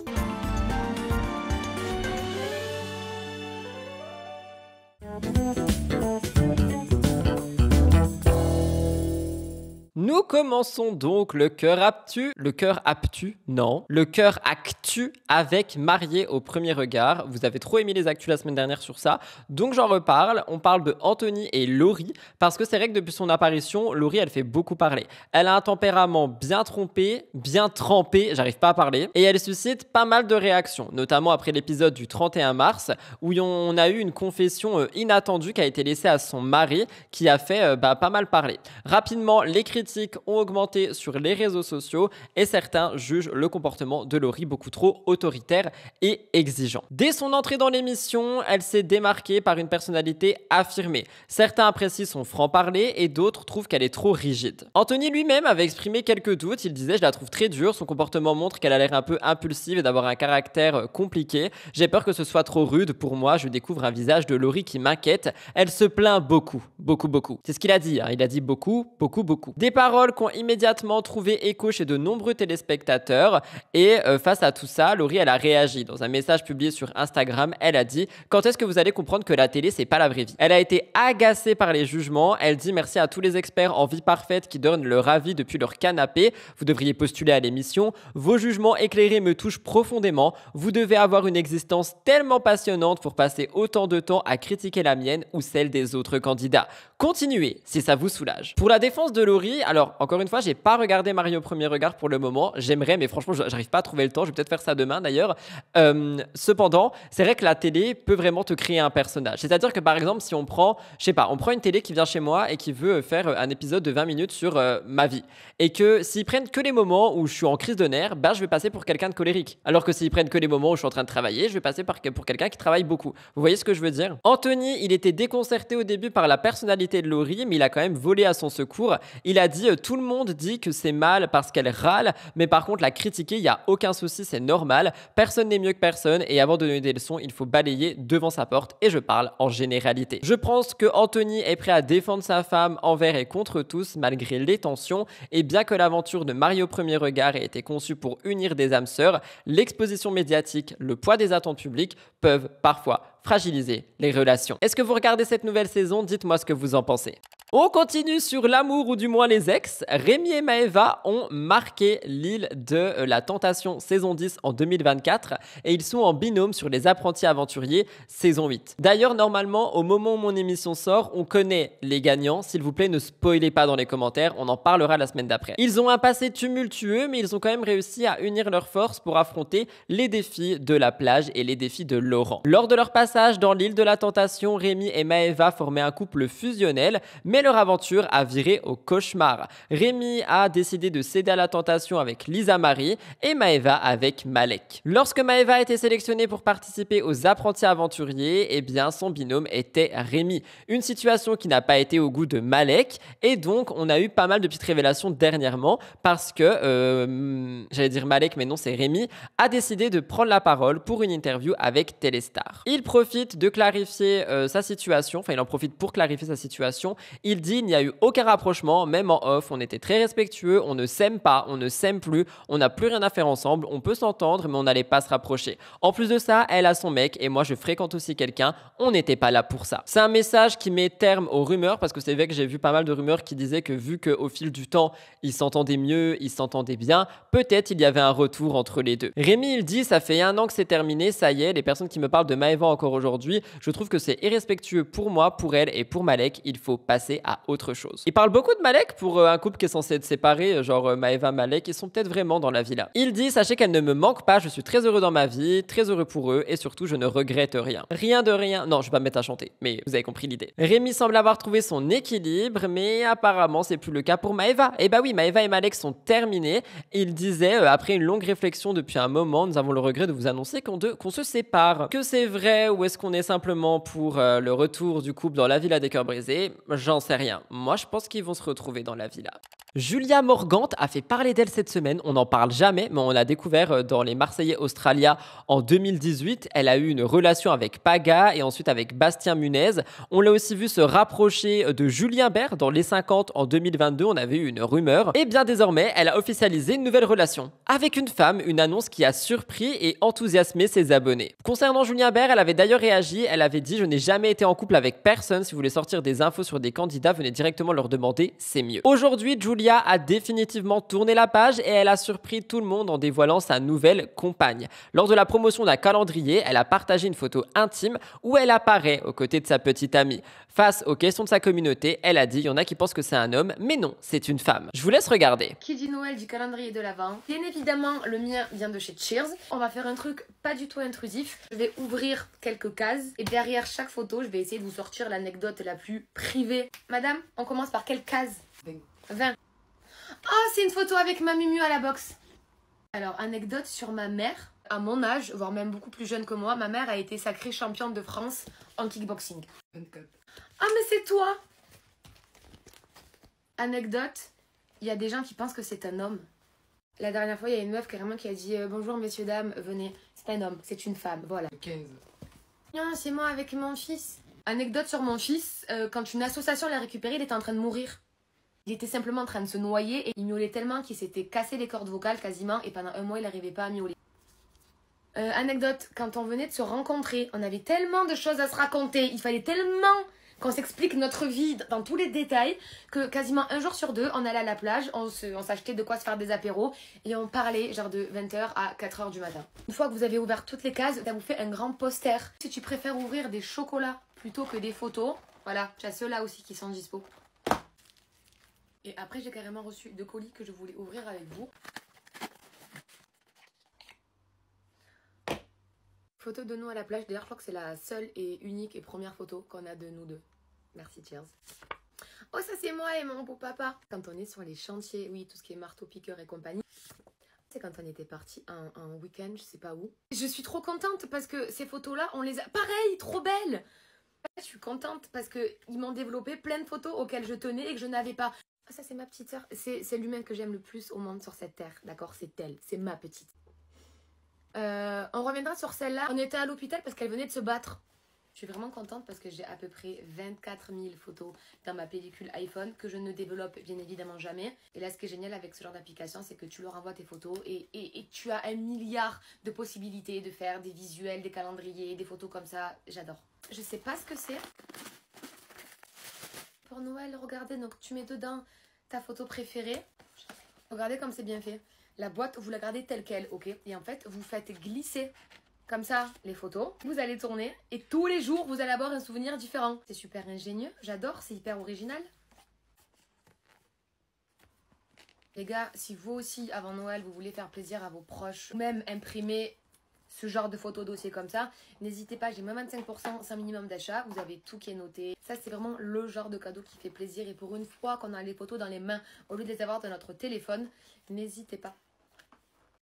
Nous commençons donc le cœur actu. Le cœur actu, non. Le cœur actu avec Mariée au premier regard. Vous avez trop aimé les actus la semaine dernière sur ça, donc j'en reparle. On parle de Anthony et Laurie, parce que c'est vrai que depuis son apparition, Laurie, elle fait beaucoup parler. Elle a un tempérament bien trompé, bien trempé, j'arrive pas à parler, et elle suscite pas mal de réactions, notamment après l'épisode du 31 mars, où on a eu une confession inattendue qui a été laissée à son mari, qui a fait pas mal parler. Rapidement, les critiques ont augmenté sur les réseaux sociaux et certains jugent le comportement de Laurie beaucoup trop autoritaire et exigeant. Dès son entrée dans l'émission, elle s'est démarquée par une personnalité affirmée. Certains apprécient son franc-parler et d'autres trouvent qu'elle est trop rigide. Anthony lui-même avait exprimé quelques doutes. Il disait « Je la trouve très dure, son comportement montre qu'elle a l'air un peu impulsive et d'avoir un caractère compliqué. J'ai peur que ce soit trop rude pour moi, je découvre un visage de Laurie qui m'inquiète. Elle se plaint beaucoup. » C'est ce qu'il a dit, hein. Il a dit beaucoup. Des paroles qui ont immédiatement trouvé écho chez de nombreux téléspectateurs et face à tout ça, Laurie, elle a réagi. Dans un message publié sur Instagram, elle a dit « Quand est-ce que vous allez comprendre que la télé, c'est pas la vraie vie ?» Elle a été agacée par les jugements. Elle dit « Merci à tous les experts en vie parfaite qui donnent leur avis depuis leur canapé. Vous devriez postuler à l'émission. Vos jugements éclairés me touchent profondément. Vous devez avoir une existence tellement passionnante pour passer autant de temps à critiquer la mienne ou celle des autres candidats. Continuez si ça vous soulage. » Pour la défense de Laurie, alors encore une fois, j'ai pas regardé Mariée au premier regard pour le moment. J'aimerais, mais franchement, j'arrive pas à trouver le temps. Je vais peut-être faire ça demain d'ailleurs. Cependant, c'est vrai que la télé peut vraiment te créer un personnage. C'est-à-dire que par exemple, si on prend, je sais pas, on prend une télé qui vient chez moi et qui veut faire un épisode de 20 minutes sur ma vie. Et que s'ils prennent que les moments où je suis en crise de nerfs, je vais passer pour quelqu'un de colérique. Alors que s'ils prennent que les moments où je suis en train de travailler, je vais passer pour quelqu'un qui travaille beaucoup. Vous voyez ce que je veux dire? Anthony, il était déconcerté au début par la personnalité de Laurie, mais il a quand même volé à son secours. Il a dit tout le monde dit que c'est mal parce qu'elle râle, mais par contre la critiquer, il n'y a aucun souci, c'est normal. Personne n'est mieux que personne et avant de donner des leçons, il faut balayer devant sa porte et je parle en généralité. Je pense que Anthony est prêt à défendre sa femme envers et contre tous malgré les tensions et bien que l'aventure de Mariée au premier regard ait été conçue pour unir des âmes sœurs, l'exposition médiatique, le poids des attentes publiques peuvent parfois fragiliser les relations. Est-ce que vous regardez cette nouvelle saison? Dites-moi ce que vous en pensez. On continue sur l'amour ou du moins les ex. Rémi et Maëva ont marqué l'île de la tentation saison 10 en 2024 et ils sont en binôme sur les apprentis aventuriers saison 8. D'ailleurs, normalement, au moment où mon émission sort, on connaît les gagnants. S'il vous plaît, ne spoilez pas dans les commentaires, on en parlera la semaine d'après. Ils ont un passé tumultueux, mais ils ont quand même réussi à unir leurs forces pour affronter les défis de la plage et les défis de Laurent. Lors de leur passage dans l'île de la tentation, Rémi et Maëva formaient un couple fusionnel, mais leur aventure a viré au cauchemar. Rémi a décidé de céder à la tentation avec Lisa Marie et Maëva avec Malek. Lorsque Maëva a été sélectionnée pour participer aux apprentis aventuriers, eh bien son binôme était Rémi. Une situation qui n'a pas été au goût de Malek et donc on a eu pas mal de petites révélations dernièrement parce que, j'allais dire Malek mais non c'est Rémi, a décidé de prendre la parole pour une interview avec Téléstar. Il profite de clarifier sa situation, enfin il en profite pour clarifier sa situation. Il dit il n'y a eu aucun rapprochement, même en off, on était très respectueux, on ne s'aime pas, on ne s'aime plus, on n'a plus rien à faire ensemble, on peut s'entendre mais on n'allait pas se rapprocher. En plus de ça, elle a son mec et moi je fréquente aussi quelqu'un, on n'était pas là pour ça. C'est un message qui met terme aux rumeurs parce que c'est vrai que j'ai vu pas mal de rumeurs qui disaient que vu qu'au fil du temps, ils s'entendaient mieux, ils s'entendaient bien, peut-être il y avait un retour entre les deux. Rémi il dit ça fait 1 an que c'est terminé, ça y est, les personnes qui me parlent de Maëva encore aujourd'hui, je trouve que c'est irrespectueux pour moi, pour elle et pour Malek, il faut passer à autre chose. Il parle beaucoup de Malek pour un couple qui est censé être séparé, genre Maëva, Malek, ils sont peut-être vraiment dans la villa. Il dit sachez qu'elle ne me manque pas, je suis très heureux dans ma vie, très heureux pour eux et surtout je ne regrette rien. Rien de rien, non je vais pas me mettre à chanter, mais vous avez compris l'idée. Rémi semble avoir trouvé son équilibre, mais apparemment c'est plus le cas pour Maëva. Et bah oui, Maëva et Malek sont terminés. Il disait après une longue réflexion depuis un moment, nous avons le regret de vous annoncer qu'on se sépare. Que c'est vrai ou est-ce qu'on est simplement pour le retour du couple dans la villa des cœurs brisés? J'en sais rien. Moi, je pense qu'ils vont se retrouver dans la villa. Julia Morgante a fait parler d'elle cette semaine. On n'en parle jamais, mais on l'a découvert dans les Marseillais Australia en 2018. Elle a eu une relation avec Paga et ensuite avec Bastien Munez. On l'a aussi vu se rapprocher de Julien Bert dans Les 50 en 2022. On avait eu une rumeur. Et bien désormais, elle a officialisé une nouvelle relation avec une femme, une annonce qui a surpris et enthousiasmé ses abonnés. Concernant Julien Bert, elle avait d'ailleurs réagi. Elle avait dit « Je n'ai jamais été en couple avec personne. Si vous voulez sortir des infos sur des candidats, venez directement leur demander, c'est mieux. » Aujourd'hui, Julia a définitivement tourné la page et elle a surpris tout le monde en dévoilant sa nouvelle compagne. Lors de la promotion d'un calendrier, elle a partagé une photo intime où elle apparaît aux côtés de sa petite amie. Face aux questions de sa communauté, elle a dit il y en a qui pensent que c'est un homme, mais non, c'est une femme. Je vous laisse regarder. Qui dit Noël dit calendrier de l'Avent. Bien évidemment, le mien vient de chez Cheers. On va faire un truc pas du tout intrusif. Je vais ouvrir quelques cases et derrière chaque photo, je vais essayer de vous sortir l'anecdote la plus privée. Madame, on commence par quelle case? 20. Oh, c'est une photo avec ma Mumu à la boxe. Alors, anecdote sur ma mère. À mon âge, voire même beaucoup plus jeune que moi, ma mère a été sacrée championne de France en kickboxing. 24. Ah, mais c'est toi! Anecdote, il y a des gens qui pensent que c'est un homme. La dernière fois, il y a une meuf carrément qui a dit bonjour messieurs, dames, venez. C'est un homme, c'est une femme, voilà. 15. Non, c'est moi avec mon fils. Anecdote sur mon fils, quand une association l'a récupéré, il était en train de mourir. Il était simplement en train de se noyer et il miaulait tellement qu'il s'était cassé les cordes vocales quasiment et pendant 1 mois, il n'arrivait pas à miauler. Anecdote, quand on venait de se rencontrer, on avait tellement de choses à se raconter, il fallait tellement qu'on s'explique notre vie dans tous les détails que quasiment 1 jour sur 2, on allait à la plage, on s'achetait de quoi se faire des apéros et on parlait genre de 20h à 4h du matin. Une fois que vous avez ouvert toutes les cases, ça vous fait un grand poster. Si tu préfères ouvrir des chocolats plutôt que des photos, voilà, tu as ceux-là aussi qui sont dispo. Et après, j'ai carrément reçu 2 colis que je voulais ouvrir avec vous. Photo de nous à la plage. D'ailleurs, je crois que c'est la seule et unique et première photo qu'on a de nous deux. Merci, cheers. Oh, ça c'est moi et mon beau papa. Quand on est sur les chantiers, oui, tout ce qui est marteau, piqueur et compagnie. C'est quand on était parti un week-end, je sais pas où. Je suis trop contente parce que ces photos-là, on les a... Pareil, trop belles. Je suis contente parce qu'ils m'ont développé plein de photos auxquelles je tenais et que je n'avais pas. Ah, ça c'est ma petite sœur. C'est l'humain que j'aime le plus au monde sur cette terre. D'accord, c'est elle. C'est ma petite. On reviendra sur celle-là. On était à l'hôpital parce qu'elle venait de se battre. Je suis vraiment contente parce que j'ai à peu près 24 000 photos dans ma pellicule iPhone que je ne développe bien évidemment jamais. Et là, ce qui est génial avec ce genre d'application, c'est que tu leur envoies tes photos et tu as 1 milliard de possibilités de faire des visuels, des calendriers, des photos comme ça. J'adore. Je sais pas ce que c'est. pour Noël, regardez, donc tu mets dedans ta photo préférée. Regardez comme c'est bien fait. La boîte, vous la gardez telle qu'elle, ok? Et en fait, vous faites glisser comme ça les photos. Vous allez tourner et tous les jours, vous allez avoir un souvenir différent. C'est super ingénieux, j'adore, c'est hyper original. Les gars, si vous aussi, avant Noël, vous voulez faire plaisir à vos proches, ou même imprimer ce genre de photo dossier comme ça, n'hésitez pas, j'ai moins 25% sans minimum d'achat, vous avez tout qui est noté. Ça, c'est vraiment le genre de cadeau qui fait plaisir. Et pour une fois qu'on a les photos dans les mains, au lieu de les avoir dans notre téléphone, n'hésitez pas.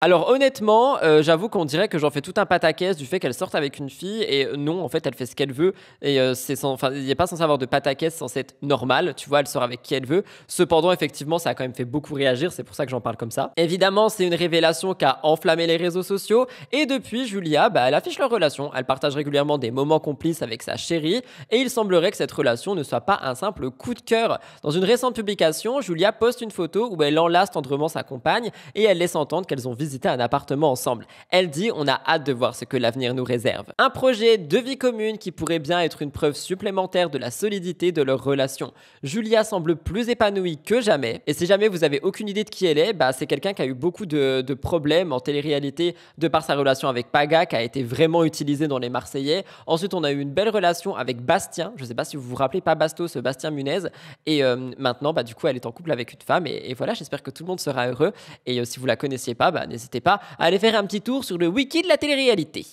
Alors honnêtement, j'avoue qu'on dirait que j'en fais tout un pataquès du fait qu'elle sorte avec une fille et non, en fait, elle fait ce qu'elle veut et il n'est pas censé avoir de pataquès, c'est censé être normal, tu vois, elle sort avec qui elle veut. Cependant, effectivement, ça a quand même fait beaucoup réagir, c'est pour ça que j'en parle comme ça. Évidemment, c'est une révélation qui a enflammé les réseaux sociaux et depuis, Julia, elle affiche leur relation. Elle partage régulièrement des moments complices avec sa chérie et il semblerait que cette relation ne soit pas un simple coup de cœur. Dans une récente publication, Julia poste une photo où elle enlace tendrement sa compagne et elle laisse entendre qu'elles ont visité un appartement ensemble. Elle dit: on a hâte de voir ce que l'avenir nous réserve. Un projet de vie commune qui pourrait bien être une preuve supplémentaire de la solidité de leur relation. Julia semble plus épanouie que jamais et si jamais vous avez aucune idée de qui elle est, c'est quelqu'un qui a eu beaucoup de problèmes en télé-réalité de par sa relation avec Paga qui a été vraiment utilisée dans les Marseillais. Ensuite, on a eu une belle relation avec Bastien, je sais pas si vous vous rappelez, pas Bastos, Bastien Munez, et maintenant du coup elle est en couple avec une femme et voilà, j'espère que tout le monde sera heureux et si vous la connaissiez pas, n'hésitez pas à aller faire un petit tour sur le wiki de la télé-réalité.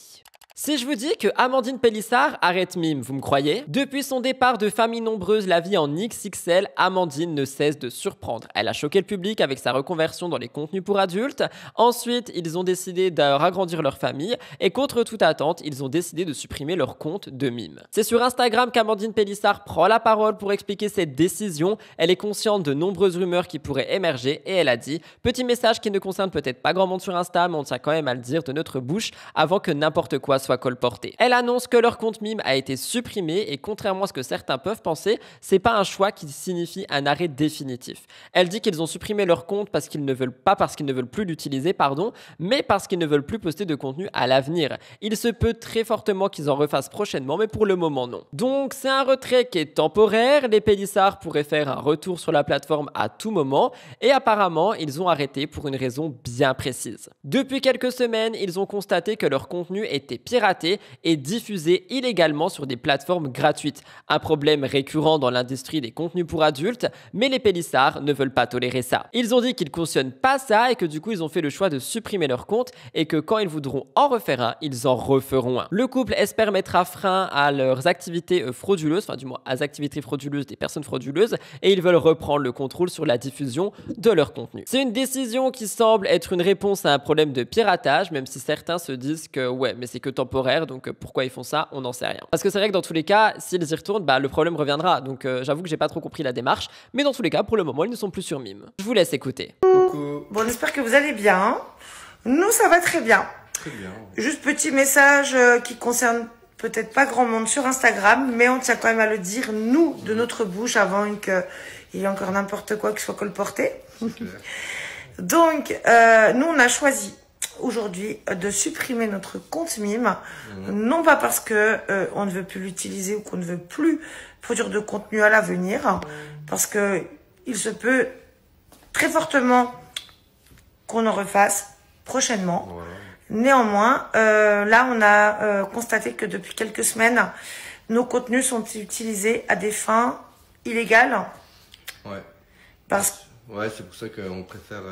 Si je vous dis que Amandine Pélissard arrête mime, vous me croyez? Depuis son départ de Famille Nombreuse, la vie en XXL, Amandine ne cesse de surprendre. Elle a choqué le public avec sa reconversion dans les contenus pour adultes. Ensuite, ils ont décidé de ragrandir leur famille et contre toute attente, ils ont décidé de supprimer leur compte de mime. C'est sur Instagram qu'Amandine Pélissard prend la parole pour expliquer cette décision. Elle est consciente de nombreuses rumeurs qui pourraient émerger et elle a dit: petit message qui ne concerne peut-être pas grand monde sur Insta, mais on tient quand même à le dire de notre bouche avant que n'importe quoi soit colporté. Elle annonce que leur compte mime a été supprimé et contrairement à ce que certains peuvent penser, c'est pas un choix qui signifie un arrêt définitif. Elle dit qu'ils ont supprimé leur compte parce qu'ils ne veulent plus l'utiliser, mais parce qu'ils ne veulent plus poster de contenu à l'avenir. Il se peut très fortement qu'ils en refassent prochainement, mais pour le moment non. Donc c'est un retrait qui est temporaire, les Pélissard pourraient faire un retour sur la plateforme à tout moment et apparemment ils ont arrêté pour une raison bien précise. Depuis quelques semaines, ils ont constaté que leur contenu était piraté et diffusé illégalement sur des plateformes gratuites. Un problème récurrent dans l'industrie des contenus pour adultes, mais les Pélissard ne veulent pas tolérer ça. Ils ont dit qu'ils cautionnent pas ça et que du coup ils ont fait le choix de supprimer leur compte et que quand ils voudront en refaire un, ils en referont un. Le couple espère mettre fin à leurs activités frauduleuses, enfin du moins aux activités frauduleuses des personnes frauduleuses et ils veulent reprendre le contrôle sur la diffusion de leur contenu. C'est une décision qui semble être une réponse à un problème de piratage, même si certains se disent que ouais, mais c'est que temporaire, donc pourquoi ils font ça, on n'en sait rien. Parce que c'est vrai que dans tous les cas, s'ils y retournent, le problème reviendra. Donc j'avoue que j'ai pas trop compris la démarche, mais dans tous les cas, pour le moment, ils ne sont plus sur mime. Je vous laisse écouter. Coucou. Bon, j'espère que vous allez bien. Nous, ça va très bien. Très bien. Juste petit message qui concerne peut-être pas grand monde sur Instagram, mais on tient quand même à le dire, nous, de notre bouche, avant qu'il y ait encore n'importe quoi qui soit colporté. Okay. Donc, nous, on a choisi aujourd'hui de supprimer notre compte mime, non pas parce que on ne veut plus l'utiliser ou qu'on ne veut plus produire de contenu à l'avenir, parce que il se peut très fortement qu'on en refasse prochainement. Voilà. Néanmoins, là on a constaté que depuis quelques semaines, nos contenus sont utilisés à des fins illégales. Ouais. Ouais, c'est pour ça qu'on préfère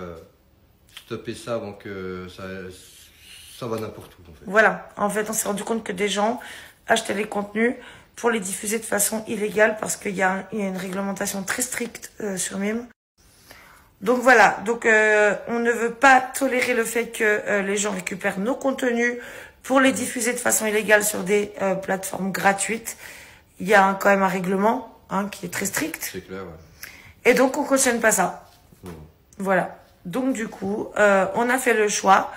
stopper ça avant que ça va n'importe où. En fait. Voilà, en fait on s'est rendu compte que des gens achetaient les contenus pour les diffuser de façon illégale parce qu'il y a une réglementation très stricte sur Mime. Donc voilà, on ne veut pas tolérer le fait que les gens récupèrent nos contenus pour les diffuser de façon illégale sur des plateformes gratuites. Il y a quand même un règlement qui est très strict. C'est clair, ouais. Et donc on ne cautionne pas ça. Voilà. Donc du coup, on a fait le choix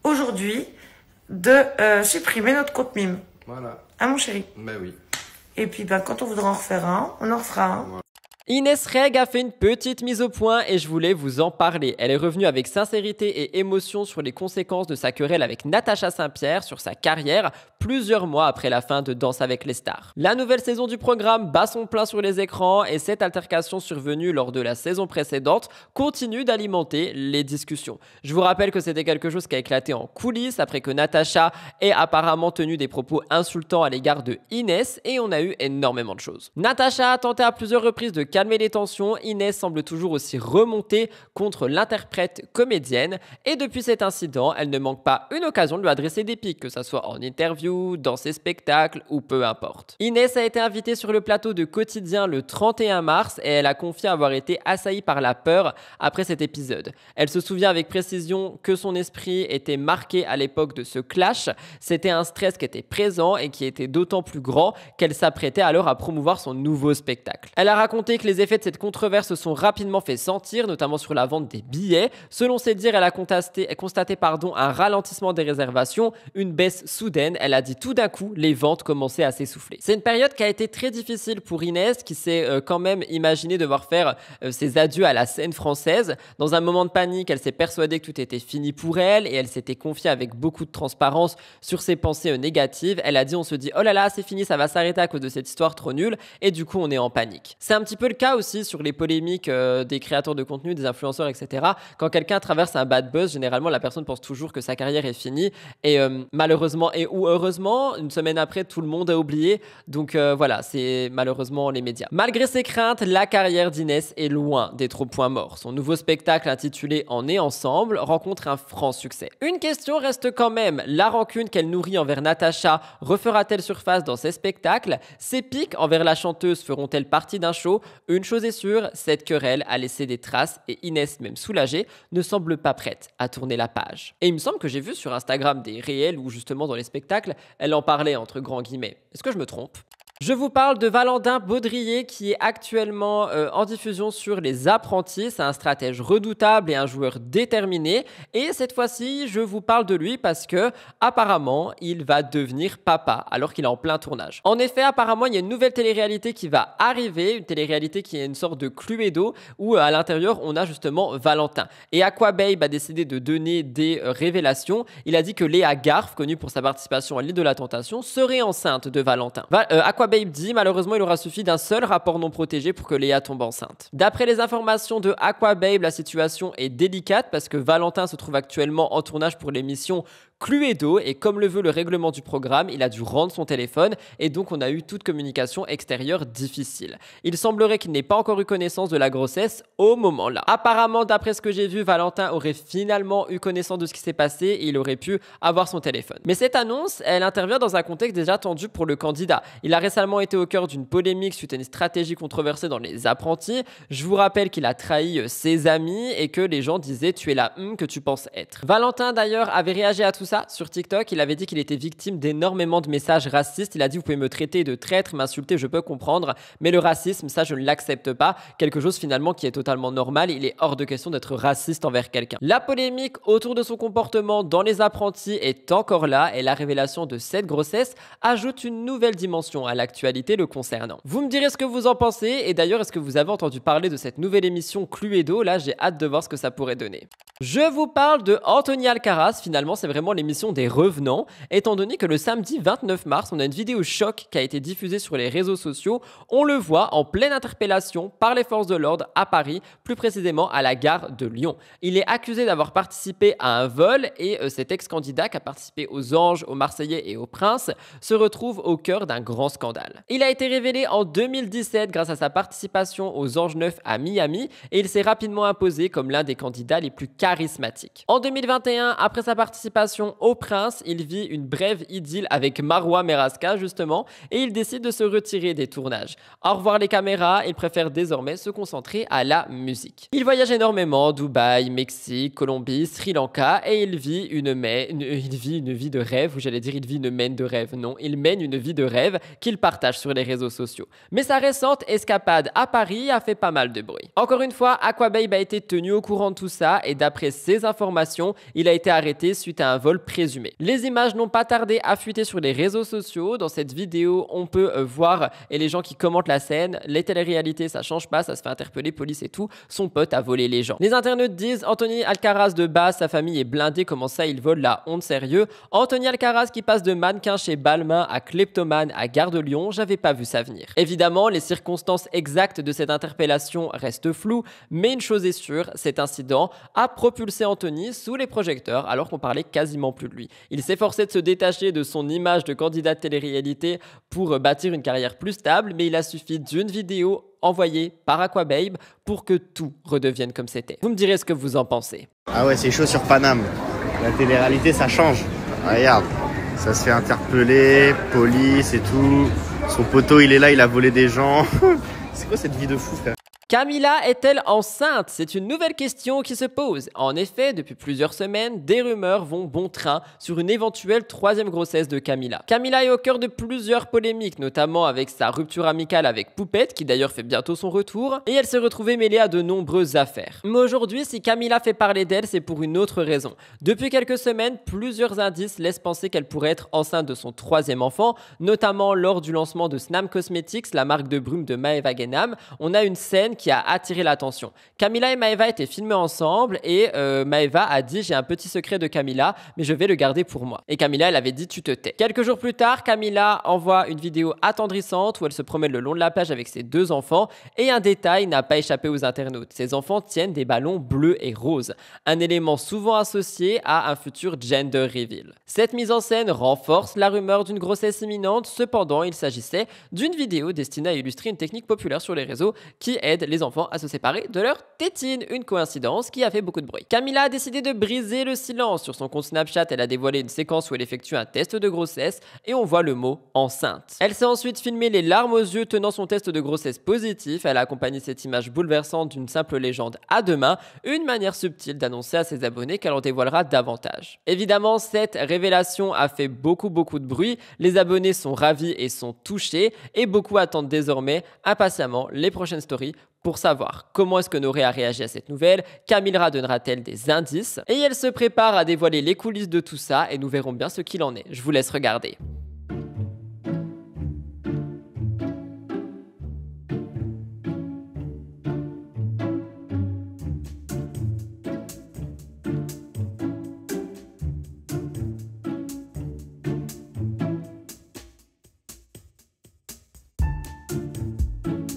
aujourd'hui de supprimer notre compte Mime. Voilà. Hein mon chéri? Ben oui. Et puis quand on voudra en refaire un, on en refera un. Voilà. Inès Reg a fait une petite mise au point et je voulais vous en parler. Elle est revenue avec sincérité et émotion sur les conséquences de sa querelle avec Natacha Saint-Pierre sur sa carrière, plusieurs mois après la fin de Danse avec les stars. La nouvelle saison du programme bat son plein sur les écrans et cette altercation survenue lors de la saison précédente continue d'alimenter les discussions. Je vous rappelle que c'était quelque chose qui a éclaté en coulisses après que Natacha ait apparemment tenu des propos insultants à l'égard de Inès et on a eu énormément de choses. Natacha a tenté à plusieurs reprises de calmer les tensions, Inès semble toujours aussi remontée contre l'interprète comédienne et depuis cet incident, elle ne manque pas une occasion de lui adresser des piques, que ce soit en interview, dans ses spectacles ou peu importe. Inès a été invitée sur le plateau de Quotidien le 31 mars et elle a confié avoir été assaillie par la peur après cet épisode. Elle se souvient avec précision que son esprit était marqué à l'époque de ce clash, c'était un stress qui était présent et qui était d'autant plus grand qu'elle s'apprêtait alors à promouvoir son nouveau spectacle. Elle a raconté que les effets de cette controverse se sont rapidement fait sentir, notamment sur la vente des billets. Selon ses dires, elle a constaté un ralentissement des réservations, une baisse soudaine. Elle a dit tout d'un coup, les ventes commençaient à s'essouffler. C'est une période qui a été très difficile pour Inès, qui s'est quand même imaginé devoir faire ses adieux à la scène française. Dans un moment de panique, elle s'est persuadée que tout était fini pour elle et elle s'était confiée avec beaucoup de transparence sur ses pensées négatives. Elle a dit, on se dit, oh là là, c'est fini, ça va s'arrêter à cause de cette histoire trop nulle et du coup, on est en panique. C'est un petit peu le cas aussi sur les polémiques des créateurs de contenu, des influenceurs, etc. Quand quelqu'un traverse un bad buzz, généralement la personne pense toujours que sa carrière est finie et malheureusement ou heureusement, une semaine après, tout le monde a oublié. Donc voilà, c'est malheureusement les médias. Malgré ses craintes, la carrière d'Inès est loin d'être au point mort. Son nouveau spectacle intitulé On est ensemble rencontre un franc succès. Une question reste quand même, la rancune qu'elle nourrit envers Natacha refera-t-elle surface dans ses spectacles? Ses piques envers la chanteuse feront-elles partie d'un show? Une chose est sûre, cette querelle a laissé des traces et Inès, même soulagée, ne semble pas prête à tourner la page. Et il me semble que j'ai vu sur Instagram des réels où justement dans les spectacles, elle en parlait entre grands guillemets. Est-ce que je me trompe ? Je vous parle de Valentin Baudrier qui est actuellement en diffusion sur Les Apprentis. C'est un stratège redoutable et un joueur déterminé. Et cette fois-ci, je vous parle de lui parce que apparemment, il va devenir papa alors qu'il est en plein tournage. En effet, apparemment, il y a une nouvelle télé-réalité qui va arriver, une télé-réalité qui est une sorte de Cluedo où à l'intérieur, on a justement Valentin. Et Aquababe a décidé de donner des révélations. Il a dit que Léa Garf, connue pour sa participation à l'île de la Tentation, serait enceinte de Valentin. Aquababe dit malheureusement il aura suffi d'un seul rapport non protégé pour que Léa tombe enceinte. D'après les informations de Aquababe, la situation est délicate parce que Valentin se trouve actuellement en tournage pour l'émission Cluedo et comme le veut le règlement du programme, il a dû rendre son téléphone et donc on a eu toute communication extérieure difficile. Il semblerait qu'il n'ait pas encore eu connaissance de la grossesse au moment-là. Apparemment, d'après ce que j'ai vu, Valentin aurait finalement eu connaissance de ce qui s'est passé et il aurait pu avoir son téléphone. Mais cette annonce, elle intervient dans un contexte déjà tendu pour le candidat. Il a récemment été au cœur d'une polémique suite à une stratégie controversée dans Les Apprentis. Je vous rappelle qu'il a trahi ses amis et que les gens disaient « tu es la que tu penses être ». Valentin d'ailleurs avait réagi à tout ça sur TikTok. Il avait dit qu'il était victime d'énormément de messages racistes. Il a dit « vous pouvez me traiter de traître, m'insulter, je peux comprendre, mais le racisme, ça je ne l'accepte pas ». Quelque chose finalement qui est totalement normal. Il est hors de question d'être raciste envers quelqu'un. La polémique autour de son comportement dans Les Apprentis est encore là et la révélation de cette grossesse ajoute une nouvelle dimension à l'actualité le concernant. Vous me direz ce que vous en pensez et d'ailleurs est-ce que vous avez entendu parler de cette nouvelle émission Cluedo? Là j'ai hâte de voir ce que ça pourrait donner. Je vous parle de Anthony Alcaraz, finalement c'est vraiment l'émission des revenants, étant donné que le samedi 29 mars, on a une vidéo choc qui a été diffusée sur les réseaux sociaux. On le voit en pleine interpellation par les forces de l'ordre à Paris, plus précisément à la gare de Lyon. Il est accusé d'avoir participé à un vol et cet ex-candidat qui a participé aux Anges, aux Marseillais et aux Princes se retrouve au cœur d'un grand scandale. Il a été révélé en 2017 grâce à sa participation aux Anges 9 à Miami et il s'est rapidement imposé comme l'un des candidats les plus charismatiques. En 2021, après sa participation aux Princes, il vit une brève idylle avec Marois Merasca justement et il décide de se retirer des tournages. Au revoir les caméras, il préfère désormais se concentrer à la musique. Il voyage énormément, Dubaï, Mexique, Colombie, Sri Lanka et il vit une vie de rêve, ou j'allais dire il vit une mène de rêve, non, il mène une vie de rêve qu'il partage sur les réseaux sociaux. Mais sa récente escapade à Paris a fait pas mal de bruit. Encore une fois, Aquababe a été tenu au courant de tout ça et d'après d'après ces informations, il a été arrêté suite à un vol présumé. Les images n'ont pas tardé à fuiter sur les réseaux sociaux. Dans cette vidéo, on peut voir, et les gens qui commentent la scène, les téléréalités, ça change pas, ça se fait interpeller, police et tout, son pote a volé les gens. Les internautes disent Anthony Alcaraz de base, sa famille est blindée, comment ça il vole la honte sérieux. Anthony Alcaraz qui passe de mannequin chez Balmain à kleptomane à Gare de Lyon, j'avais pas vu ça venir. Évidemment, les circonstances exactes de cette interpellation restent floues, mais une chose est sûre, cet incident a propulsé Anthony sous les projecteurs alors qu'on parlait quasiment plus de lui. Il s'est forcé de se détacher de son image de candidat de télé-réalité pour bâtir une carrière plus stable, mais il a suffi d'une vidéo envoyée par Aquababe pour que tout redevienne comme c'était. Vous me direz ce que vous en pensez. Ah ouais, c'est chaud sur Paname. La télé-réalité, ça change. Regarde, ça se fait interpeller, police et tout. Son poteau, il est là, il a volé des gens. C'est quoi cette vie de fou, frère? Camila est-elle enceinte? C'est une nouvelle question qui se pose. En effet, depuis plusieurs semaines, des rumeurs vont bon train sur une éventuelle troisième grossesse de Camila. Camila est au cœur de plusieurs polémiques, notamment avec sa rupture amicale avec Poupette, qui d'ailleurs fait bientôt son retour, et elle s'est retrouvée mêlée à de nombreuses affaires. Mais aujourd'hui, si Camila fait parler d'elle, c'est pour une autre raison. Depuis quelques semaines, plusieurs indices laissent penser qu'elle pourrait être enceinte de son troisième enfant, notamment lors du lancement de Snam Cosmetics, la marque de brume de Maeva Genam. On a une scène qui a attiré l'attention. Camila et Maeva étaient filmés ensemble et Maeva a dit « J'ai un petit secret de Camila, mais je vais le garder pour moi ». Et Camila, elle avait dit « Tu te tais ». Quelques jours plus tard, Camila envoie une vidéo attendrissante où elle se promène le long de la plage avec ses deux enfants et un détail n'a pas échappé aux internautes. Ses enfants tiennent des ballons bleus et roses, un élément souvent associé à un futur gender reveal. Cette mise en scène renforce la rumeur d'une grossesse imminente, cependant il s'agissait d'une vidéo destinée à illustrer une technique populaire sur les réseaux qui aide les enfants à se séparer de leur tétine. Une coïncidence qui a fait beaucoup de bruit. Camila a décidé de briser le silence. Sur son compte Snapchat, elle a dévoilé une séquence où elle effectue un test de grossesse et on voit le mot enceinte. Elle s'est ensuite filmée les larmes aux yeux tenant son test de grossesse positif. Elle a accompagné cette image bouleversante d'une simple légende à deux mains, une manière subtile d'annoncer à ses abonnés qu'elle en dévoilera davantage. Évidemment, cette révélation a fait beaucoup de bruit. Les abonnés sont ravis et sont touchés et beaucoup attendent désormais impatiemment les prochaines stories pour savoir comment est-ce que Noré a réagi à cette nouvelle, Camila donnera-t-elle des indices, et elle se prépare à dévoiler les coulisses de tout ça et nous verrons bien ce qu'il en est. Je vous laisse regarder.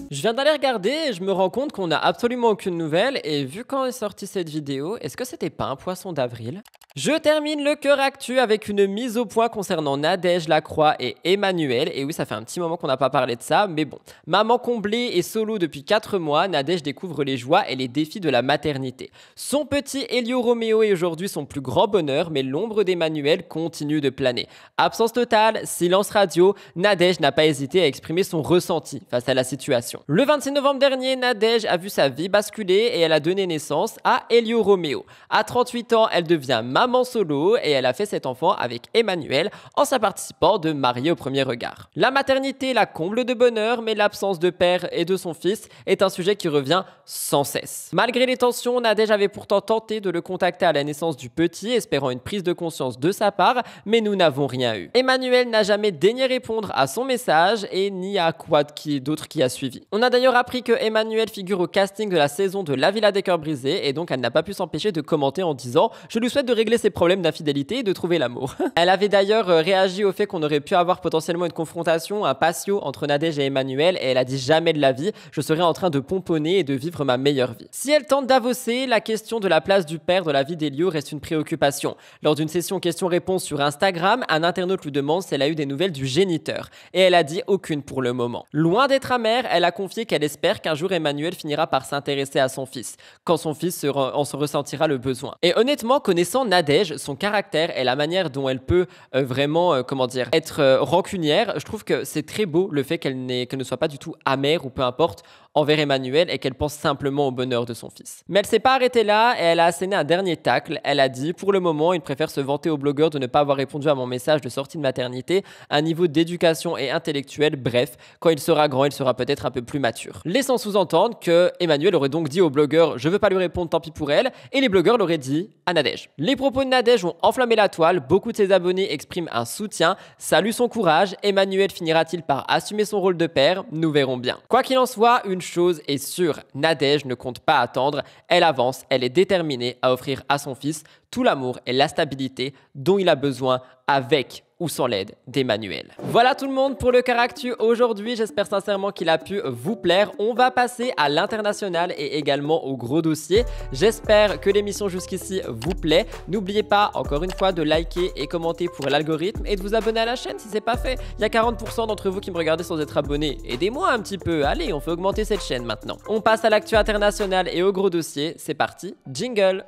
Je viens d'aller regarder et je me rends compte qu'on n'a absolument aucune nouvelle et vu quand est sortie cette vidéo, est-ce que c'était pas un poisson d'avril? Je termine le cœur actu avec une mise au point concernant Nadège Lacroix et Emmanuel. Et oui, ça fait un petit moment qu'on n'a pas parlé de ça, mais bon. Maman comblée et solo depuis 4 mois, Nadège découvre les joies et les défis de la maternité. Son petit Elio Romeo est aujourd'hui son plus grand bonheur, mais l'ombre d'Emmanuel continue de planer. Absence totale, silence radio, Nadège n'a pas hésité à exprimer son ressenti face à la situation. Le 26 novembre dernier, Nadège a vu sa vie basculer et elle a donné naissance à Elio Romeo. À 38 ans, elle devient maman solo et elle a fait cet enfant avec Emmanuel en sa participant de Mariés au premier regard. La maternité la comble de bonheur, mais l'absence de père et de son fils est un sujet qui revient sans cesse. Malgré les tensions, Nadège avait pourtant tenté de le contacter à la naissance du petit, espérant une prise de conscience de sa part, mais nous n'avons rien eu. Emmanuel n'a jamais daigné répondre à son message et ni à quoi d'autre qui a suivi. On a d'ailleurs appris que Emmanuel figure au casting de la saison de La Villa des Cœurs Brisés et donc elle n'a pas pu s'empêcher de commenter en disant « Je lui souhaite de régler ses problèmes d'infidélité et de trouver l'amour ». Elle avait d'ailleurs réagi au fait qu'on aurait pu avoir potentiellement une confrontation, un patio entre Nadège et Emmanuel et elle a dit jamais de la vie, je serais en train de pomponner et de vivre ma meilleure vie. Si elle tente d'avosser, la question de la place du père dans la vie d'Elio reste une préoccupation. Lors d'une session questions-réponses sur Instagram, un internaute lui demande si elle a eu des nouvelles du géniteur et elle a dit aucune pour le moment. Loin d'être amère, elle a confié qu'elle espère qu'un jour Emmanuel finira par s'intéresser à son fils, quand son fils en se ressentira le besoin. Et honnêtement, connaissant Nadège, son caractère et la manière dont elle peut vraiment, être rancunière, je trouve que c'est très beau le fait qu'elle ne soit pas du tout amère ou peu importe envers Emmanuel et qu'elle pense simplement au bonheur de son fils. Mais elle s'est pas arrêtée là et elle a asséné un dernier tacle. Elle a dit, pour le moment, il préfère se vanter au blogueur de ne pas avoir répondu à mon message de sortie de maternité, un niveau d'éducation et intellectuel, bref, quand il sera grand, il sera peut-être un peu plus mature. Laissant sous-entendre que Emmanuel aurait donc dit au blogueur, je veux pas lui répondre, tant pis pour elle, et les blogueurs l'auraient dit à Nadège. Les propos de Nadège ont enflammé la toile, beaucoup de ses abonnés expriment un soutien, saluent son courage, Emmanuel finira-t-il par assumer son rôle de père? Nous verrons bien. Quoi qu'il en soit, une chose est sûre, Nadège ne compte pas attendre, elle avance, elle est déterminée à offrir à son fils tout l'amour et la stabilité dont il a besoin avec ou sans l'aide d'Emmanuel. Voilà tout le monde pour le Caractu aujourd'hui, j'espère sincèrement qu'il a pu vous plaire. On va passer à l'international et également au gros dossier. J'espère que l'émission jusqu'ici vous plaît. N'oubliez pas encore une fois de liker et commenter pour l'algorithme et de vous abonner à la chaîne si c'est pas fait. Il y a 40% d'entre vous qui me regardez sans être abonnés. Aidez-moi un petit peu, allez, on fait augmenter cette chaîne maintenant. On passe à l'actu international et au gros dossier, c'est parti, jingle.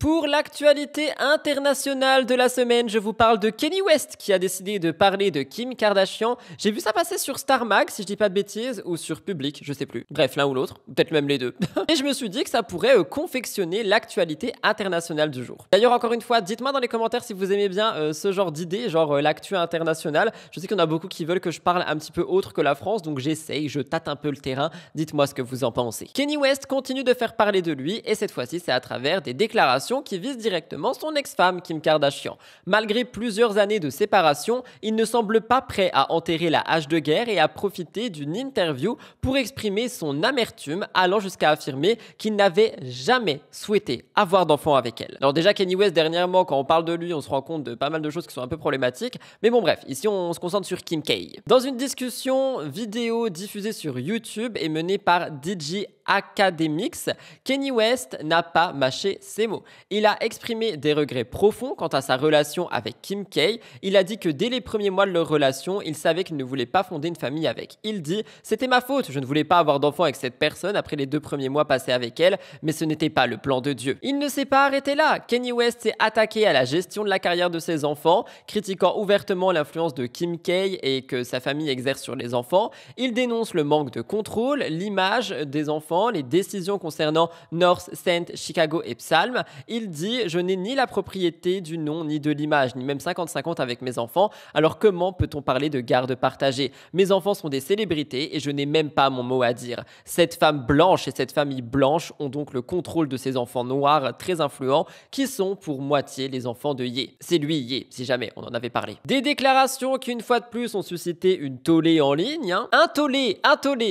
Pour l'actualité internationale de la semaine, je vous parle de Kanye West qui a décidé de parler de Kim Kardashian. J'ai vu ça passer sur Star Mag, si je dis pas de bêtises, ou sur Public, je sais plus. Bref, l'un ou l'autre, peut-être même les deux. Et je me suis dit que ça pourrait confectionner l'actualité internationale du jour. D'ailleurs, encore une fois, dites-moi dans les commentaires si vous aimez bien ce genre d'idée, genre l'actu internationale. Je sais qu'il y en a beaucoup qui veulent que je parle un petit peu autre que la France, donc j'essaye, je tâte un peu le terrain. Dites-moi ce que vous en pensez. Kanye West continue de faire parler de lui, et cette fois-ci, c'est à travers des déclarations qui vise directement son ex-femme Kim Kardashian. Malgré plusieurs années de séparation, il ne semble pas prêt à enterrer la hache de guerre et à profiter d'une interview pour exprimer son amertume, allant jusqu'à affirmer qu'il n'avait jamais souhaité avoir d'enfant avec elle. Alors déjà, Kanye West, dernièrement, quand on parle de lui, on se rend compte de pas mal de choses qui sont un peu problématiques, mais bon bref, ici on se concentre sur Kim K. Dans une discussion vidéo diffusée sur YouTube et menée par DJ Academics, Kanye West n'a pas mâché ses mots. Il a exprimé des regrets profonds quant à sa relation avec Kim K. Il a dit que dès les premiers mois de leur relation, il savait qu'il ne voulait pas fonder une famille avec. Il dit « C'était ma faute, je ne voulais pas avoir d'enfant avec cette personne après les 2 premiers mois passés avec elle, mais ce n'était pas le plan de Dieu. » Il ne s'est pas arrêté là. Kanye West s'est attaqué à la gestion de la carrière de ses enfants, critiquant ouvertement l'influence de Kim K et que sa famille exerce sur les enfants. Il dénonce le manque de contrôle, l'image des enfants, les décisions concernant North, Saint, Chicago et Psalm. Il dit « Je n'ai ni la propriété du nom, ni de l'image, ni même 50-50 avec mes enfants. Alors comment peut-on parler de garde partagée? Mes enfants sont des célébrités et je n'ai même pas mon mot à dire. Cette femme blanche et cette famille blanche ont donc le contrôle de ces enfants noirs très influents qui sont pour moitié les enfants de Ye. C'est lui Ye, si jamais on en avait parlé. » Des déclarations qui une fois de plus ont suscité une tollée en ligne. Un tollé,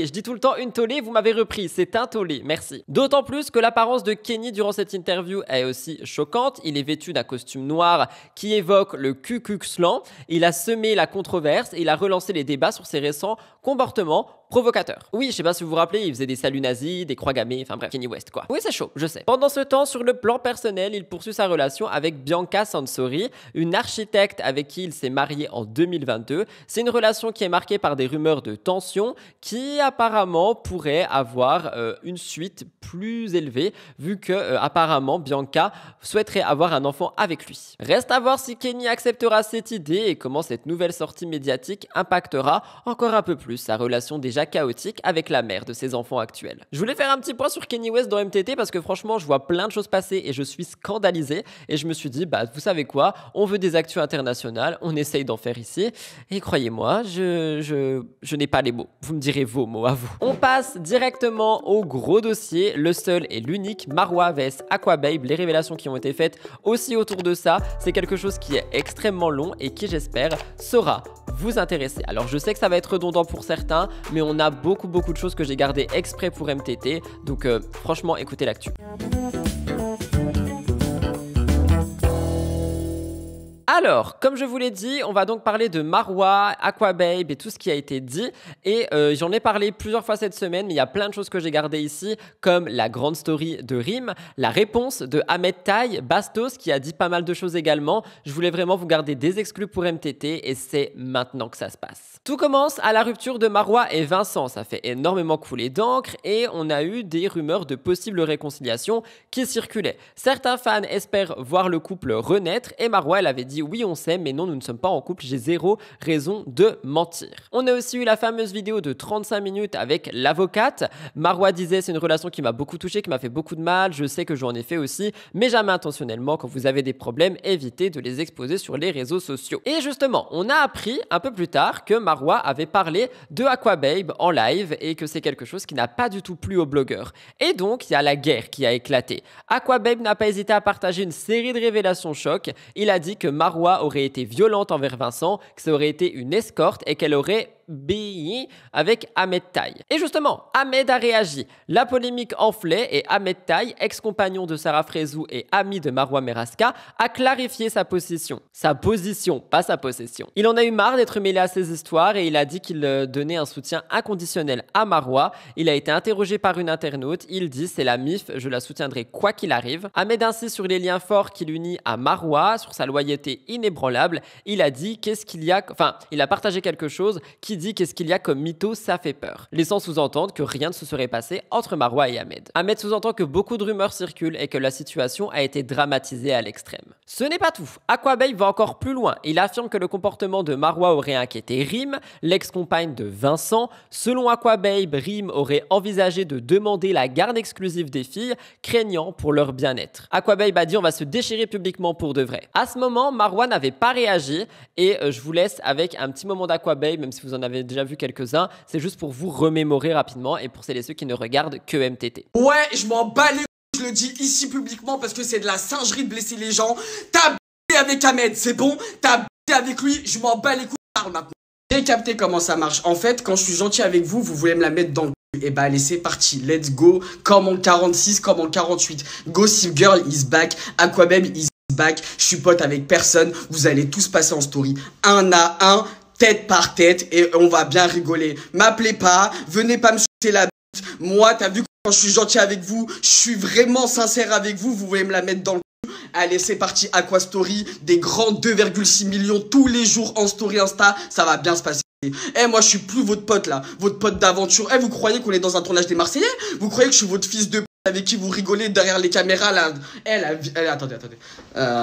je dis tout le temps une tollée, vous m'avez repris, c'est un tollé, merci. D'autant plus que l'apparence de Kanye durant cette interview est aussi choquante. Il est vêtu d'un costume noir qui évoque le Ku Klux Klan. Il a semé la controverse et il a relancé les débats sur ses récents comportements provocateurs. Oui, je sais pas si vous vous rappelez, il faisait des saluts nazis, des croix gammées, enfin bref, Kanye West quoi. Oui, c'est chaud, je sais. Pendant ce temps, sur le plan personnel, il poursuit sa relation avec Bianca Sansori, une architecte avec qui il s'est marié en 2022. C'est une relation qui est marquée par des rumeurs de tension qui apparemment pourrait avoir une suite plus élevée vu que apparemment Bianca souhaiterait avoir un enfant avec lui. Reste à voir si Kanye acceptera cette idée et comment cette nouvelle sortie médiatique impactera encore un peu plus sa relation déjà chaotique avec la mère de ses enfants actuels. Je voulais faire un petit point sur Kanye West dans MTT parce que franchement je vois plein de choses passer et je suis scandalisé et je me suis dit bah vous savez quoi, on veut des actus internationales, on essaye d'en faire ici et croyez-moi je n'ai pas les mots, vous me direz vos mots à vous. On passe directement au gros dossier, le seul et l'unique Marwa vs Aquababe, les révélations qui ont été faites aussi autour de ça, c'est quelque chose qui est extrêmement long et qui j'espère saura vous intéresser. Alors je sais que ça va être redondant pour certains, mais on a beaucoup de choses que j'ai gardées exprès pour MTT, donc franchement écoutez l'actu. Alors, comme je vous l'ai dit, on va donc parler de Marwa, Aquababe et tout ce qui a été dit. Et j'en ai parlé plusieurs fois cette semaine, mais il y a plein de choses que j'ai gardées ici, comme la grande story de Rim, la réponse de Ahmed Tai, Bastos qui a dit pas mal de choses également. Je voulais vraiment vous garder des exclus pour MTT et c'est maintenant que ça se passe. Tout commence à la rupture de Marwa et Vincent. Ça fait énormément couler d'encre et on a eu des rumeurs de possible réconciliation qui circulaient. Certains fans espèrent voir le couple renaître et Marwa, elle avait dit oui on s'aime mais non nous ne sommes pas en couple, j'ai zéro raison de mentir. On a aussi eu la fameuse vidéo de 35 minutes avec l'avocate. Marwa disait c'est une relation qui m'a beaucoup touché, qui m'a fait beaucoup de mal, je sais que j'en ai fait aussi, mais jamais intentionnellement. Quand vous avez des problèmes, évitez de les exposer sur les réseaux sociaux. Et justement, on a appris un peu plus tard que Marwa avait parlé de Aquababe en live et que c'est quelque chose qui n'a pas du tout plu aux blogueurs. Et donc, il y a la guerre qui a éclaté. Aquababe n'a pas hésité à partager une série de révélations choc. Il a dit que Marwa aurait été violente envers Vincent, que ça aurait été une escorte et qu'elle aurait béni avec Ahmed Taï. Et justement, Ahmed a réagi. La polémique enflait et Ahmed Taï, ex-compagnon de Sarah Frézou et ami de Marwa Meraska, a clarifié sa position. Sa position, pas sa possession. Il en a eu marre d'être mêlé à ces histoires et il a dit qu'il donnait un soutien inconditionnel à Marwa. Il a été interrogé par une internaute. Il dit c'est la MIF, je la soutiendrai quoi qu'il arrive. Ahmed insiste sur les liens forts qui l'unissent à Marwa, sur sa loyauté inébranlable. Il a dit qu'est-ce qu'il y a, enfin, il a partagé quelque chose qui dit qu'est-ce qu'il y a comme mytho, ça fait peur, laissant sous-entendre que rien ne se serait passé entre Marwa et Ahmed. Ahmed sous-entend que beaucoup de rumeurs circulent et que la situation a été dramatisée à l'extrême. Ce n'est pas tout. Aquababe va encore plus loin. Il affirme que le comportement de Marwa aurait inquiété Rim, l'ex-compagne de Vincent. Selon Aquababe, Rim aurait envisagé de demander la garde exclusive des filles, craignant pour leur bien-être. Aquababe a dit on va se déchirer publiquement pour de vrai. À ce moment, Marwa n'avait pas réagi et je vous laisse avec un petit moment d'Aquababe, même si vous en avez déjà vu quelques-uns, c'est juste pour vous remémorer rapidement et pour celles et ceux qui ne regardent que MTT. Ouais, je m'en bats les couilles, je le dis ici publiquement parce que c'est de la singerie de blesser les gens. T'as b***é avec Ahmed, c'est bon? T'as b***é avec lui, je m'en bats les couilles, parle maintenant. J'ai capté comment ça marche. En fait, quand je suis gentil avec vous, vous voulez me la mettre dans le cul. Et bah allez, c'est parti, let's go. Comme en 46, comme en 48. Gossip Girl is back, Aquababe is back. Je suis pote avec personne, vous allez tous passer en story. Un à un, tête par tête, et on va bien rigoler. M'appelez pas, venez pas me shooter la bite. Moi, t'as vu quand je suis gentil avec vous, je suis vraiment sincère avec vous, vous voulez me la mettre dans le cul. Allez, c'est parti, Aqua Story, des grands 2,6 millions tous les jours en story Insta, ça va bien se passer. Eh, moi, je suis plus votre pote, là, votre pote d'aventure. Eh, vous croyez qu'on est dans un tournage des Marseillais? Vous croyez que je suis votre fils de p*** avec qui vous rigolez derrière les caméras, là? Attendez.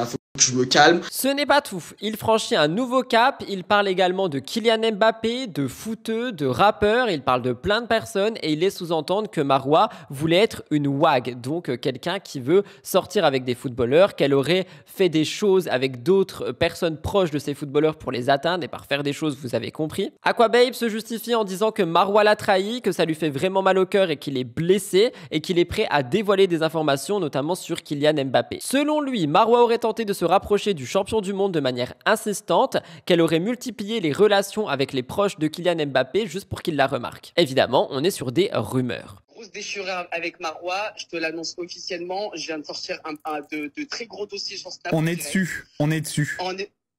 Faut que je me calme. Ce n'est pas tout. Il franchit un nouveau cap. Il parle également de Kylian Mbappé, de footeux, de rappeurs. Il parle de plein de personnes et il laisse sous-entendre que Marwa voulait être une wag, donc quelqu'un qui veut sortir avec des footballeurs, qu'elle aurait fait des choses avec d'autres personnes proches de ces footballeurs pour les atteindre et par faire des choses, vous avez compris. Aquababe se justifie en disant que Marwa l'a trahi, que ça lui fait vraiment mal au cœur et qu'il est blessé et qu'il est prêt à dévoiler des informations, notamment sur Kylian Mbappé. Selon lui, Marwa aurait tenté de se rapprocher du champion du monde de manière insistante, qu'elle aurait multiplié les relations avec les proches de Kylian Mbappé juste pour qu'il la remarque. Évidemment, on est sur des rumeurs. Grosse déchirure avec Marwa, je te l'annonce officiellement, je viens de sortir de très gros dossiers sur Snap. On est dessus.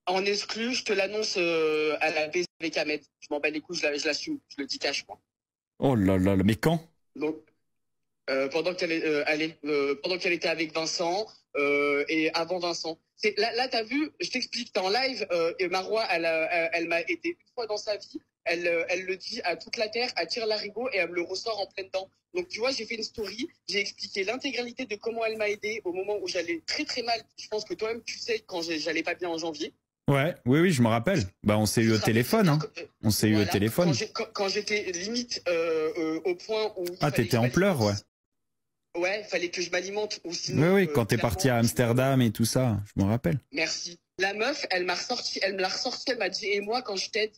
En exclu, je te l'annonce à la baisse avec Ahmed. Je m'en bats les couilles, je l'assume, je le dis cash, moi. Oh là là, mais quand? Donc, pendant qu'elle était avec Vincent et avant Vincent. Là, t'as vu, je t'explique, t'es en live, et Marwa, elle m'a aidé une fois dans sa vie. Elle le dit à toute la terre, à tire larigot et elle me le ressort en plein dedans. Donc tu vois, j'ai fait une story, j'ai expliqué l'intégralité de comment elle m'a aidé au moment où j'allais très très mal. Je pense que toi-même tu sais quand j'allais pas bien en janvier. Ouais, oui, je me rappelle. Bah on s'est eu au téléphone, hein. On s'est eu au téléphone. Quand j'étais limite au point où... Ah, t'étais en pleurs, ouais. Ouais, fallait que je m'alimente ou sinon... Oui, quand t'es parti à Amsterdam et tout ça, je me rappelle. Merci. La meuf, elle me l'a ressorti, elle m'a dit, et moi quand je t'aide,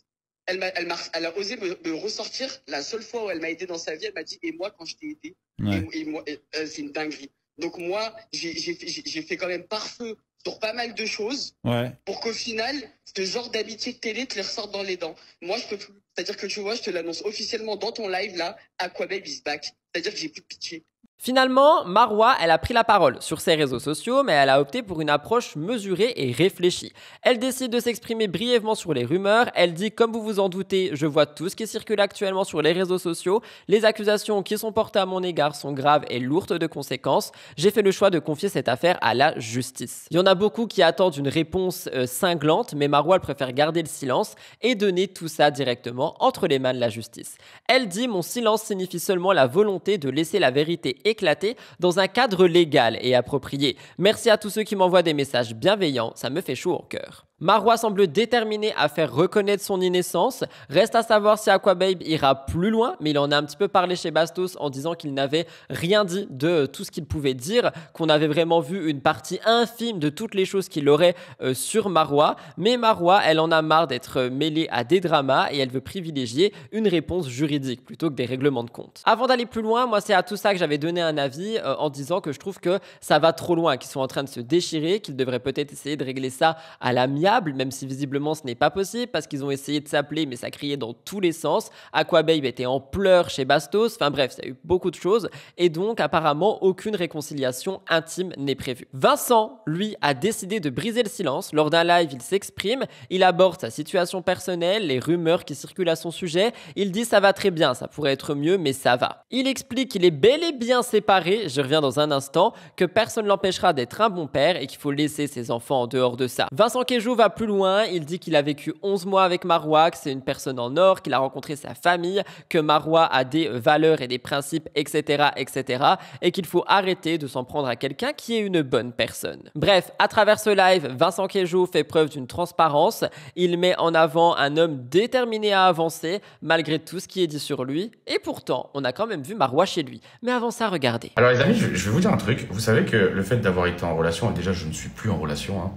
elle a osé me ressortir la seule fois où elle m'a aidé dans sa vie, elle m'a dit, et moi quand je t'ai aidé, ouais. C'est une dinguerie. Donc moi, j'ai fait quand même pare-feu sur pas mal de choses, ouais, pour qu'au final, ce genre d'amitié de télé te les ressorte dans les dents. Moi, je peux plus. C'est-à-dire que tu vois, je te l'annonce officiellement dans ton live là, Aquababe is back. C'est-à-dire que j'ai plus de pitié. Finalement, Marwa, elle a pris la parole sur ses réseaux sociaux, mais elle a opté pour une approche mesurée et réfléchie. Elle décide de s'exprimer brièvement sur les rumeurs. Elle dit, comme vous vous en doutez, je vois tout ce qui circule actuellement sur les réseaux sociaux. Les accusations qui sont portées à mon égard sont graves et lourdes de conséquences. J'ai fait le choix de confier cette affaire à la justice. Il y en a beaucoup qui attendent une réponse cinglante, mais Marwa, elle préfère garder le silence et donner tout ça directement entre les mains de la justice. Elle dit, mon silence signifie seulement la volonté de laisser la vérité éclater dans un cadre légal et approprié. Merci à tous ceux qui m'envoient des messages bienveillants, ça me fait chaud au cœur. Marwa semble déterminé à faire reconnaître son innocence. Reste à savoir si Aquababe ira plus loin, mais il en a un petit peu parlé chez Bastos en disant qu'il n'avait rien dit de tout ce qu'il pouvait dire, qu'on avait vraiment vu une partie infime de toutes les choses qu'il aurait sur Marwa. Mais Marwa, elle en a marre d'être mêlée à des dramas et elle veut privilégier une réponse juridique plutôt que des règlements de compte. Avant d'aller plus loin, moi c'est à tout ça que j'avais donné un avis en disant que je trouve que ça va trop loin, qu'ils sont en train de se déchirer, qu'ils devraient peut-être essayer de régler ça à l'amiable, même si visiblement ce n'est pas possible parce qu'ils ont essayé de s'appeler mais ça criait dans tous les sens. Aquababe était en pleurs chez Bastos, enfin bref, il y a eu beaucoup de choses et donc apparemment aucune réconciliation intime n'est prévue. Vincent, lui, a décidé de briser le silence. Lors d'un live, il s'exprime, il aborde sa situation personnelle, les rumeurs qui circulent à son sujet, il dit ça va très bien, ça pourrait être mieux mais ça va. Il explique qu'il est bel et bien séparé, je reviens dans un instant, que personne ne l'empêchera d'être un bon père et qu'il faut laisser ses enfants en dehors de ça. Vincent Queijo va plus loin, il dit qu'il a vécu 11 mois avec Marwa, que c'est une personne en or, qu'il a rencontré sa famille, que Marwa a des valeurs et des principes, etc., etc., et qu'il faut arrêter de s'en prendre à quelqu'un qui est une bonne personne. Bref, à travers ce live, Vincent Queijo fait preuve d'une transparence, il met en avant un homme déterminé à avancer, malgré tout ce qui est dit sur lui, et pourtant, on a quand même vu Marwa chez lui. Mais avant ça, regardez. Alors les amis, je vais vous dire un truc, vous savez que le fait d'avoir été en relation, et déjà je ne suis plus en relation, hein,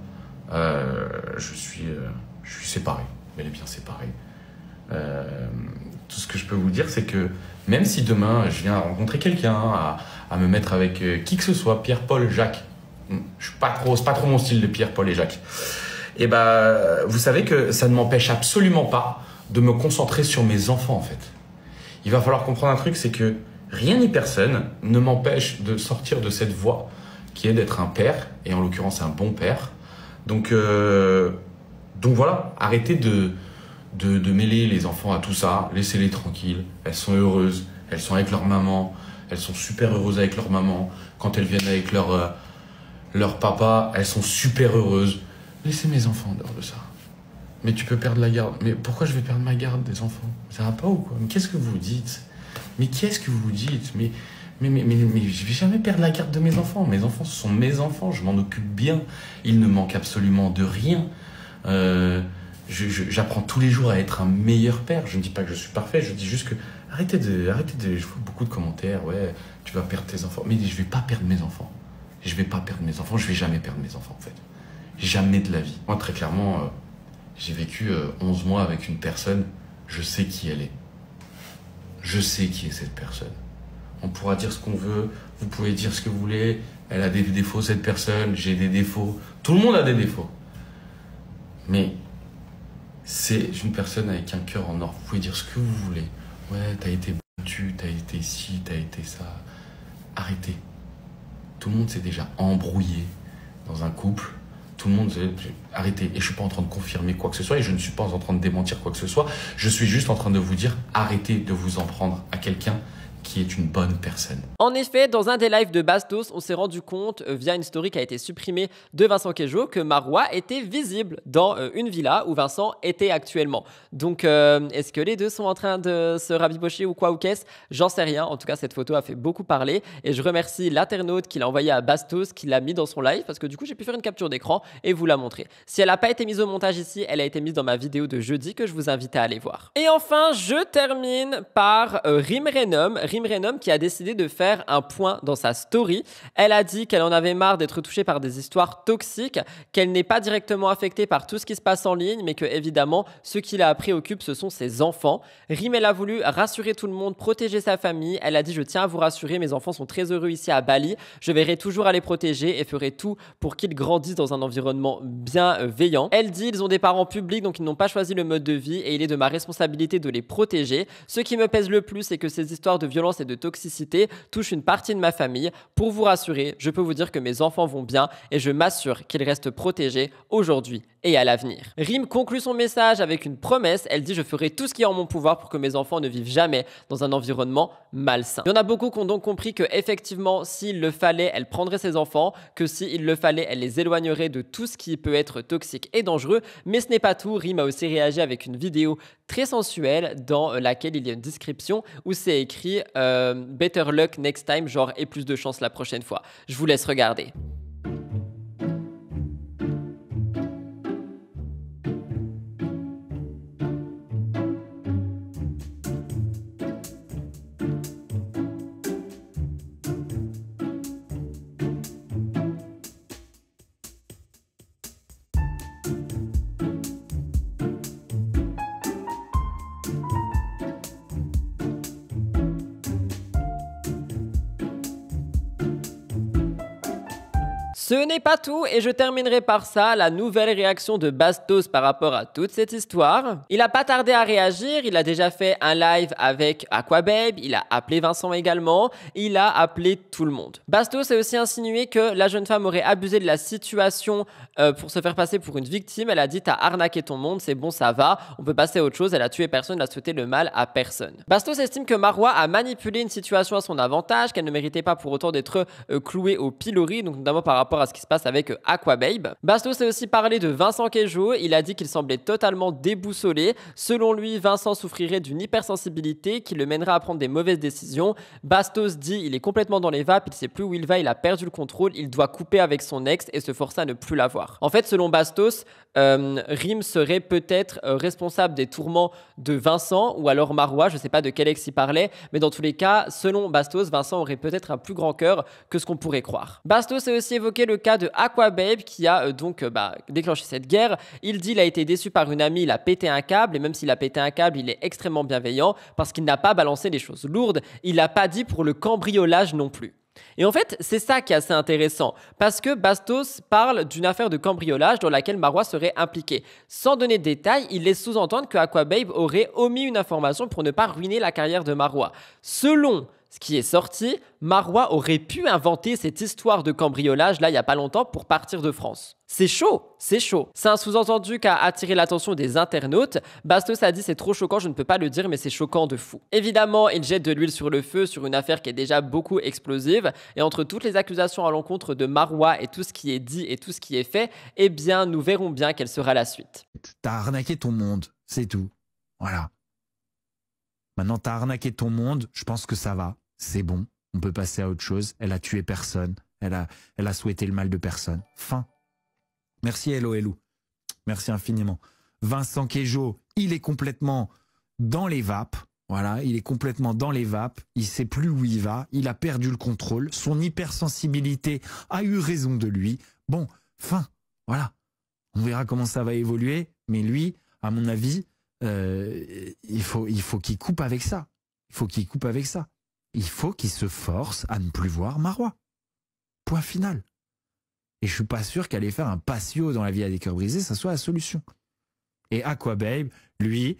je suis séparé, bel et bien séparé. Tout ce que je peux vous dire, c'est que même si demain je viens rencontrer quelqu'un, à me mettre avec qui que ce soit, Pierre, Paul, Jacques, c'est pas trop mon style de Pierre, Paul et Jacques, et bah vous savez que ça ne m'empêche absolument pas de me concentrer sur mes enfants en fait. Il va falloir comprendre un truc, c'est que rien ni personne ne m'empêche de sortir de cette voie qui est d'être un père, et en l'occurrence un bon père. Donc voilà, arrêtez de mêler les enfants à tout ça, laissez-les tranquilles, elles sont heureuses, elles sont avec leur maman, elles sont super heureuses avec leur maman, quand elles viennent avec leur papa, elles sont super heureuses. Laissez mes enfants en dehors de ça. Mais tu peux perdre la garde. Mais pourquoi je vais perdre ma garde des enfants? Ça va pas ou quoi? Mais qu'est-ce que vous dites? Mais qu'est-ce que vous dites? Mais je vais jamais perdre la garde de mes enfants. Mes enfants, ce sont mes enfants. Je m'en occupe bien. Ils ne manquent absolument de rien. J'apprends tous les jours à être un meilleur père. Je ne dis pas que je suis parfait. Je dis juste que arrêtez de. Je vois beaucoup de commentaires. Ouais, tu vas perdre tes enfants. Mais je vais pas perdre mes enfants. Je vais pas perdre mes enfants. Je vais jamais perdre mes enfants en fait. Jamais de la vie. Moi, très clairement, j'ai vécu 11 mois avec une personne. Je sais qui elle est. Je sais qui est cette personne. On pourra dire ce qu'on veut, vous pouvez dire ce que vous voulez, elle a des défauts cette personne, j'ai des défauts, tout le monde a des défauts. Mais c'est une personne avec un cœur en or, vous pouvez dire ce que vous voulez. Ouais, t'as été battu, t'as été ci, t'as été ça. Arrêtez. Tout le monde s'est déjà embrouillé dans un couple. Tout le monde, arrêtez. Et je suis pas en train de confirmer quoi que ce soit et je ne suis pas en train de démentir quoi que ce soit. Je suis juste en train de vous dire, arrêtez de vous en prendre à quelqu'un qui est une bonne personne. En effet, dans un des lives de Bastos, on s'est rendu compte, via une story qui a été supprimée de Vincent Queijo, que Marwa était visible dans une villa où Vincent était actuellement. Donc, est-ce que les deux sont en train de se rabibocher ou quoi ou qu'est-ce? J'en sais rien. En tout cas, cette photo a fait beaucoup parler. Et je remercie l'internaute qui l'a envoyé à Bastos, qui l'a mis dans son live, parce que du coup, j'ai pu faire une capture d'écran et vous la montrer. Si elle n'a pas été mise au montage ici, elle a été mise dans ma vidéo de jeudi que je vous invite à aller voir. Et enfin, je termine par Rim Renom qui a décidé de faire un point dans sa story. Elle a dit qu'elle en avait marre d'être touchée par des histoires toxiques, qu'elle n'est pas directement affectée par tout ce qui se passe en ligne, mais que évidemment, ce qui la préoccupe, ce sont ses enfants. Rim, elle a voulu rassurer tout le monde, protéger sa famille. Elle a dit: je tiens à vous rassurer, mes enfants sont très heureux ici à Bali. Je verrai toujours à les protéger et ferai tout pour qu'ils grandissent dans un environnement bienveillant. Elle dit: ils ont des parents publics, donc ils n'ont pas choisi le mode de vie et il est de ma responsabilité de les protéger. Ce qui me pèse le plus, c'est que ces histoires de violence et de toxicité touchent une partie de ma famille. Pour vous rassurer, je peux vous dire que mes enfants vont bien et je m'assure qu'ils restent protégés aujourd'hui et à l'avenir. Rim conclut son message avec une promesse. Elle dit: je ferai tout ce qui est en mon pouvoir pour que mes enfants ne vivent jamais dans un environnement malsain. Il y en a beaucoup qui ont donc compris que effectivement, s'il le fallait, elle prendrait ses enfants, que s'il le fallait, elle les éloignerait de tout ce qui peut être toxique et dangereux. Mais ce n'est pas tout. Rim a aussi réagi avec une vidéo très sensuelle dans laquelle il y a une description où c'est écrit better luck next time, genre et plus de chance la prochaine fois. Je vous laisse regarder. Ce n'est pas tout et je terminerai par ça, la nouvelle réaction de Bastos par rapport à toute cette histoire. Il a pas tardé à réagir, il a déjà fait un live avec Aquababe, il a appelé Vincent également, il a appelé tout le monde. Bastos a aussi insinué que la jeune femme aurait abusé de la situation pour se faire passer pour une victime. Elle a dit t'as arnaqué ton monde, c'est bon, ça va, on peut passer à autre chose, elle a tué personne, elle a souhaité le mal à personne. Bastos estime que Marois a manipulé une situation à son avantage, qu'elle ne méritait pas pour autant d'être clouée au pilori, donc notamment par rapport à ce qui se passe avec Aquababe. Bastos a aussi parlé de Vincent Queijo, il a dit qu'il semblait totalement déboussolé. Selon lui, Vincent souffrirait d'une hypersensibilité qui le mènera à prendre des mauvaises décisions. Bastos dit il est complètement dans les vapes, il sait plus où il va, il a perdu le contrôle, il doit couper avec son ex et se forcer à ne plus la voir. En fait, selon Bastos, Rim serait peut-être responsable des tourments de Vincent ou alors Marois, je ne sais pas de quel ex il parlait, mais dans tous les cas, selon Bastos, Vincent aurait peut-être un plus grand cœur que ce qu'on pourrait croire. Bastos a aussi évoqué le cas de Aquababe qui a déclenché cette guerre. Il dit qu'il a été déçu par une amie, il a pété un câble et même s'il a pété un câble, il est extrêmement bienveillant parce qu'il n'a pas balancé les choses lourdes, il n'a pas dit pour le cambriolage non plus. Et en fait, c'est ça qui est assez intéressant, parce que Bastos parle d'une affaire de cambriolage dans laquelle Marois serait impliqué. Sans donner de détails, il laisse sous-entendre que Aquababe aurait omis une information pour ne pas ruiner la carrière de Marois. Selon ce qui est sorti, Marois aurait pu inventer cette histoire de cambriolage là il n'y a pas longtemps pour partir de France. C'est chaud, c'est chaud. C'est un sous-entendu qui a attiré l'attention des internautes. Bastos a dit c'est trop choquant, je ne peux pas le dire mais c'est choquant de fou. Évidemment, il jette de l'huile sur le feu sur une affaire qui est déjà beaucoup explosive et entre toutes les accusations à l'encontre de Marois et tout ce qui est dit et tout ce qui est fait, eh bien nous verrons bien quelle sera la suite. T'as arnaqué ton monde, c'est tout. Voilà. Maintenant, t'as arnaqué ton monde, je pense que ça va. C'est bon, on peut passer à autre chose. Elle a tué personne. Elle a souhaité le mal de personne. Fin. Merci Hello Hello. Merci infiniment. Vincent Queijo, il est complètement dans les vapes. Voilà, il est complètement dans les vapes. Il sait plus où il va. Il a perdu le contrôle. Son hypersensibilité a eu raison de lui. Bon, fin. Voilà. On verra comment ça va évoluer. Mais lui, à mon avis, il faut qu'il coupe avec ça. Il faut qu'il coupe avec ça. Il faut qu'il se force à ne plus voir Marois. Point final. Et je suis pas sûr qu'aller faire un patio dans la vie à des cœurs brisés, ça soit la solution. Et Aquababe, lui,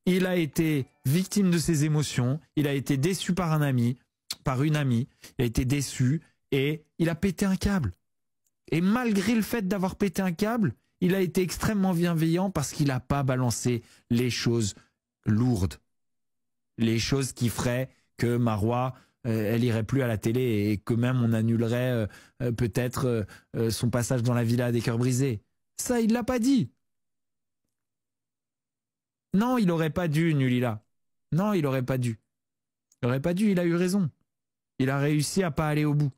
il a été victime de ses émotions, il a été déçu par un ami, par une amie, il a été déçu et il a pété un câble. Et malgré le fait d'avoir pété un câble, il a été extrêmement bienveillant parce qu'il n'a pas balancé les choses lourdes. Les choses qui feraient que Marois, elle irait plus à la télé et que même on annulerait peut-être son passage dans la villa des cœurs brisés. Ça, il l'a pas dit. Non, il aurait pas dû, Nulila. Non, il aurait pas dû. Il aurait pas dû, il a eu raison. Il a réussi à pas aller au bout.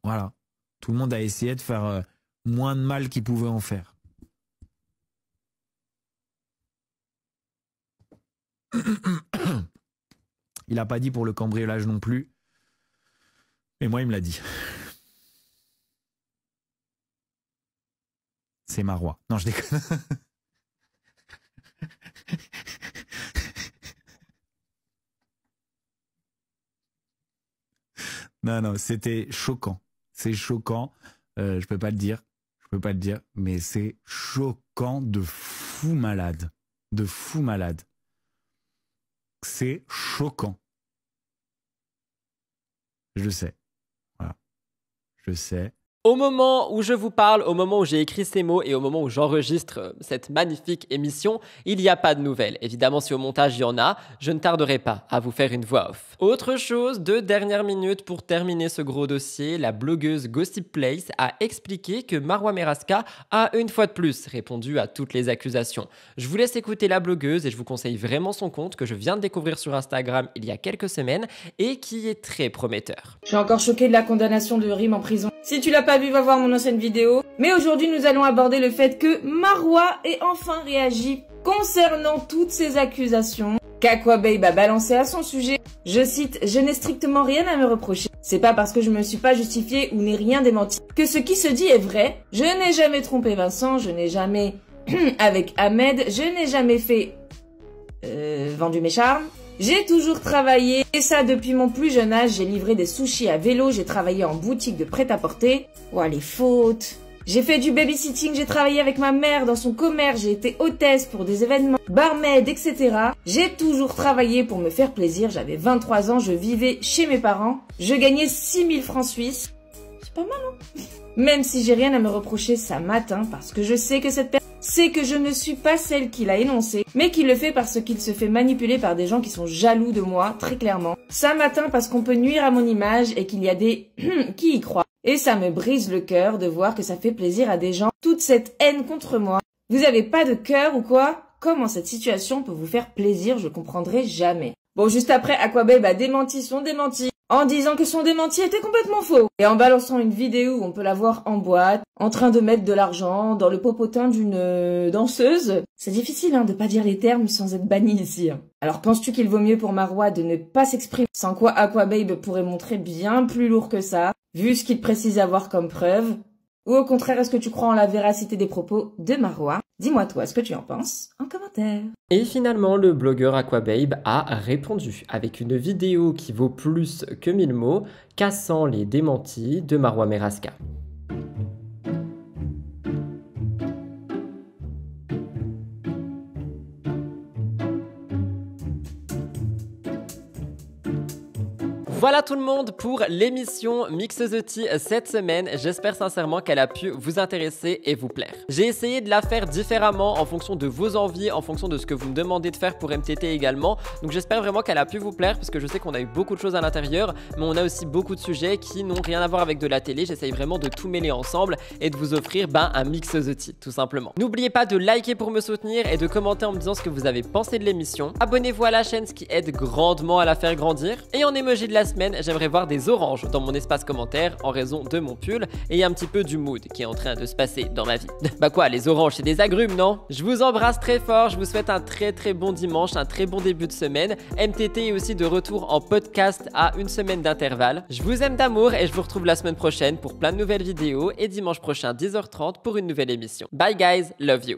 Voilà. Tout le monde a essayé de faire moins de mal qu'il pouvait en faire. Il n'a pas dit pour le cambriolage non plus. Mais moi, il me l'a dit. C'est Marois. Non, je déconne. Non, c'était choquant. C'est choquant. Je peux pas le dire. Je peux pas le dire. Mais c'est choquant de fou malade. De fou malade. C'est choquant. Je sais. Voilà. Je sais. Au moment où je vous parle, au moment où j'ai écrit ces mots et au moment où j'enregistre cette magnifique émission, il n'y a pas de nouvelles. Évidemment, si au montage il y en a, je ne tarderai pas à vous faire une voix off. Autre chose, de dernière minute pour terminer ce gros dossier, la blogueuse Gossip Place a expliqué que Marois Merasca a une fois de plus répondu à toutes les accusations. Je vous laisse écouter la blogueuse et je vous conseille vraiment son compte que je viens de découvrir sur Instagram il y a quelques semaines et qui est très prometteur. Je suis encore choquée de la condamnation de Rim en prison. Si tu l'as pas vu, va voir mon ancienne vidéo. Mais aujourd'hui, nous allons aborder le fait que Marois ait enfin réagi concernant toutes ces accusations qu'Aquababe a balancées à son sujet. Je cite, « Je n'ai strictement rien à me reprocher. C'est pas parce que je me suis pas justifiée ou n'ai rien démenti que ce qui se dit est vrai. Je n'ai jamais trompé Vincent, je n'ai jamais avec Ahmed, je n'ai jamais fait vendu mes charmes. J'ai toujours travaillé, et ça depuis mon plus jeune âge. J'ai livré des sushis à vélo, j'ai travaillé en boutique de prêt-à-porter. Ouah, les fautes. J'ai fait du babysitting, j'ai travaillé avec ma mère dans son commerce, j'ai été hôtesse pour des événements, barmaid, etc. J'ai toujours travaillé pour me faire plaisir. J'avais 23 ans, je vivais chez mes parents. Je gagnais 6000 francs suisses. C'est pas mal, hein? Même si j'ai rien à me reprocher, ça m'atteint parce que je sais que cette personne sait que je ne suis pas celle qui l'a énoncé, mais qui le fait parce qu'il se fait manipuler par des gens qui sont jaloux de moi, très clairement. Ça m'atteint parce qu'on peut nuire à mon image et qu'il y a des qui y croient. Et ça me brise le cœur de voir que ça fait plaisir à des gens. Toute cette haine contre moi. Vous avez pas de cœur ou quoi? Comment cette situation peut vous faire plaisir? Je comprendrai jamais. Bon, juste après, Aquababe a démenti son démenti en disant que son démenti était complètement faux. Et en balançant une vidéo où on peut la voir en boîte, en train de mettre de l'argent dans le popotin d'une danseuse. C'est difficile de pas dire les termes sans être banni ici. Alors penses-tu qu'il vaut mieux pour Marois de ne pas s'exprimer? Sans quoi Aquababe pourrait montrer bien plus lourd que ça, vu ce qu'il précise avoir comme preuve? Ou au contraire, est-ce que tu crois en la véracité des propos de Marois? Dis-moi toi ce que tu en penses en commentaire. Et finalement, le blogueur Aquababe a répondu avec une vidéo qui vaut plus que 1000 mots, cassant les démentis de Marois Merasca. Voilà tout le monde pour l'émission Mix the Tea cette semaine. J'espère sincèrement qu'elle a pu vous intéresser et vous plaire. J'ai essayé de la faire différemment en fonction de vos envies, en fonction de ce que vous me demandez de faire pour MTT également. Donc j'espère vraiment qu'elle a pu vous plaire parce que je sais qu'on a eu beaucoup de choses à l'intérieur, mais on a aussi beaucoup de sujets qui n'ont rien à voir avec de la télé. J'essaye vraiment de tout mêler ensemble et de vous offrir un Mix the Tea tout simplement. N'oubliez pas de liker pour me soutenir et de commenter en me disant ce que vous avez pensé de l'émission. Abonnez-vous à la chaîne, ce qui aide grandement à la faire grandir. Et en emoji de la semaine, j'aimerais voir des oranges dans mon espace commentaire en raison de mon pull et un petit peu du mood qui est en train de se passer dans ma vie. Bah quoi, les oranges c'est des agrumes, non? Je vous embrasse très fort, je vous souhaite un très bon dimanche, un très bon début de semaine. MTT est aussi de retour en podcast à une semaine d'intervalle. Je vous aime d'amour et je vous retrouve la semaine prochaine pour plein de nouvelles vidéos et dimanche prochain 10h30 pour une nouvelle émission. Bye guys, love you.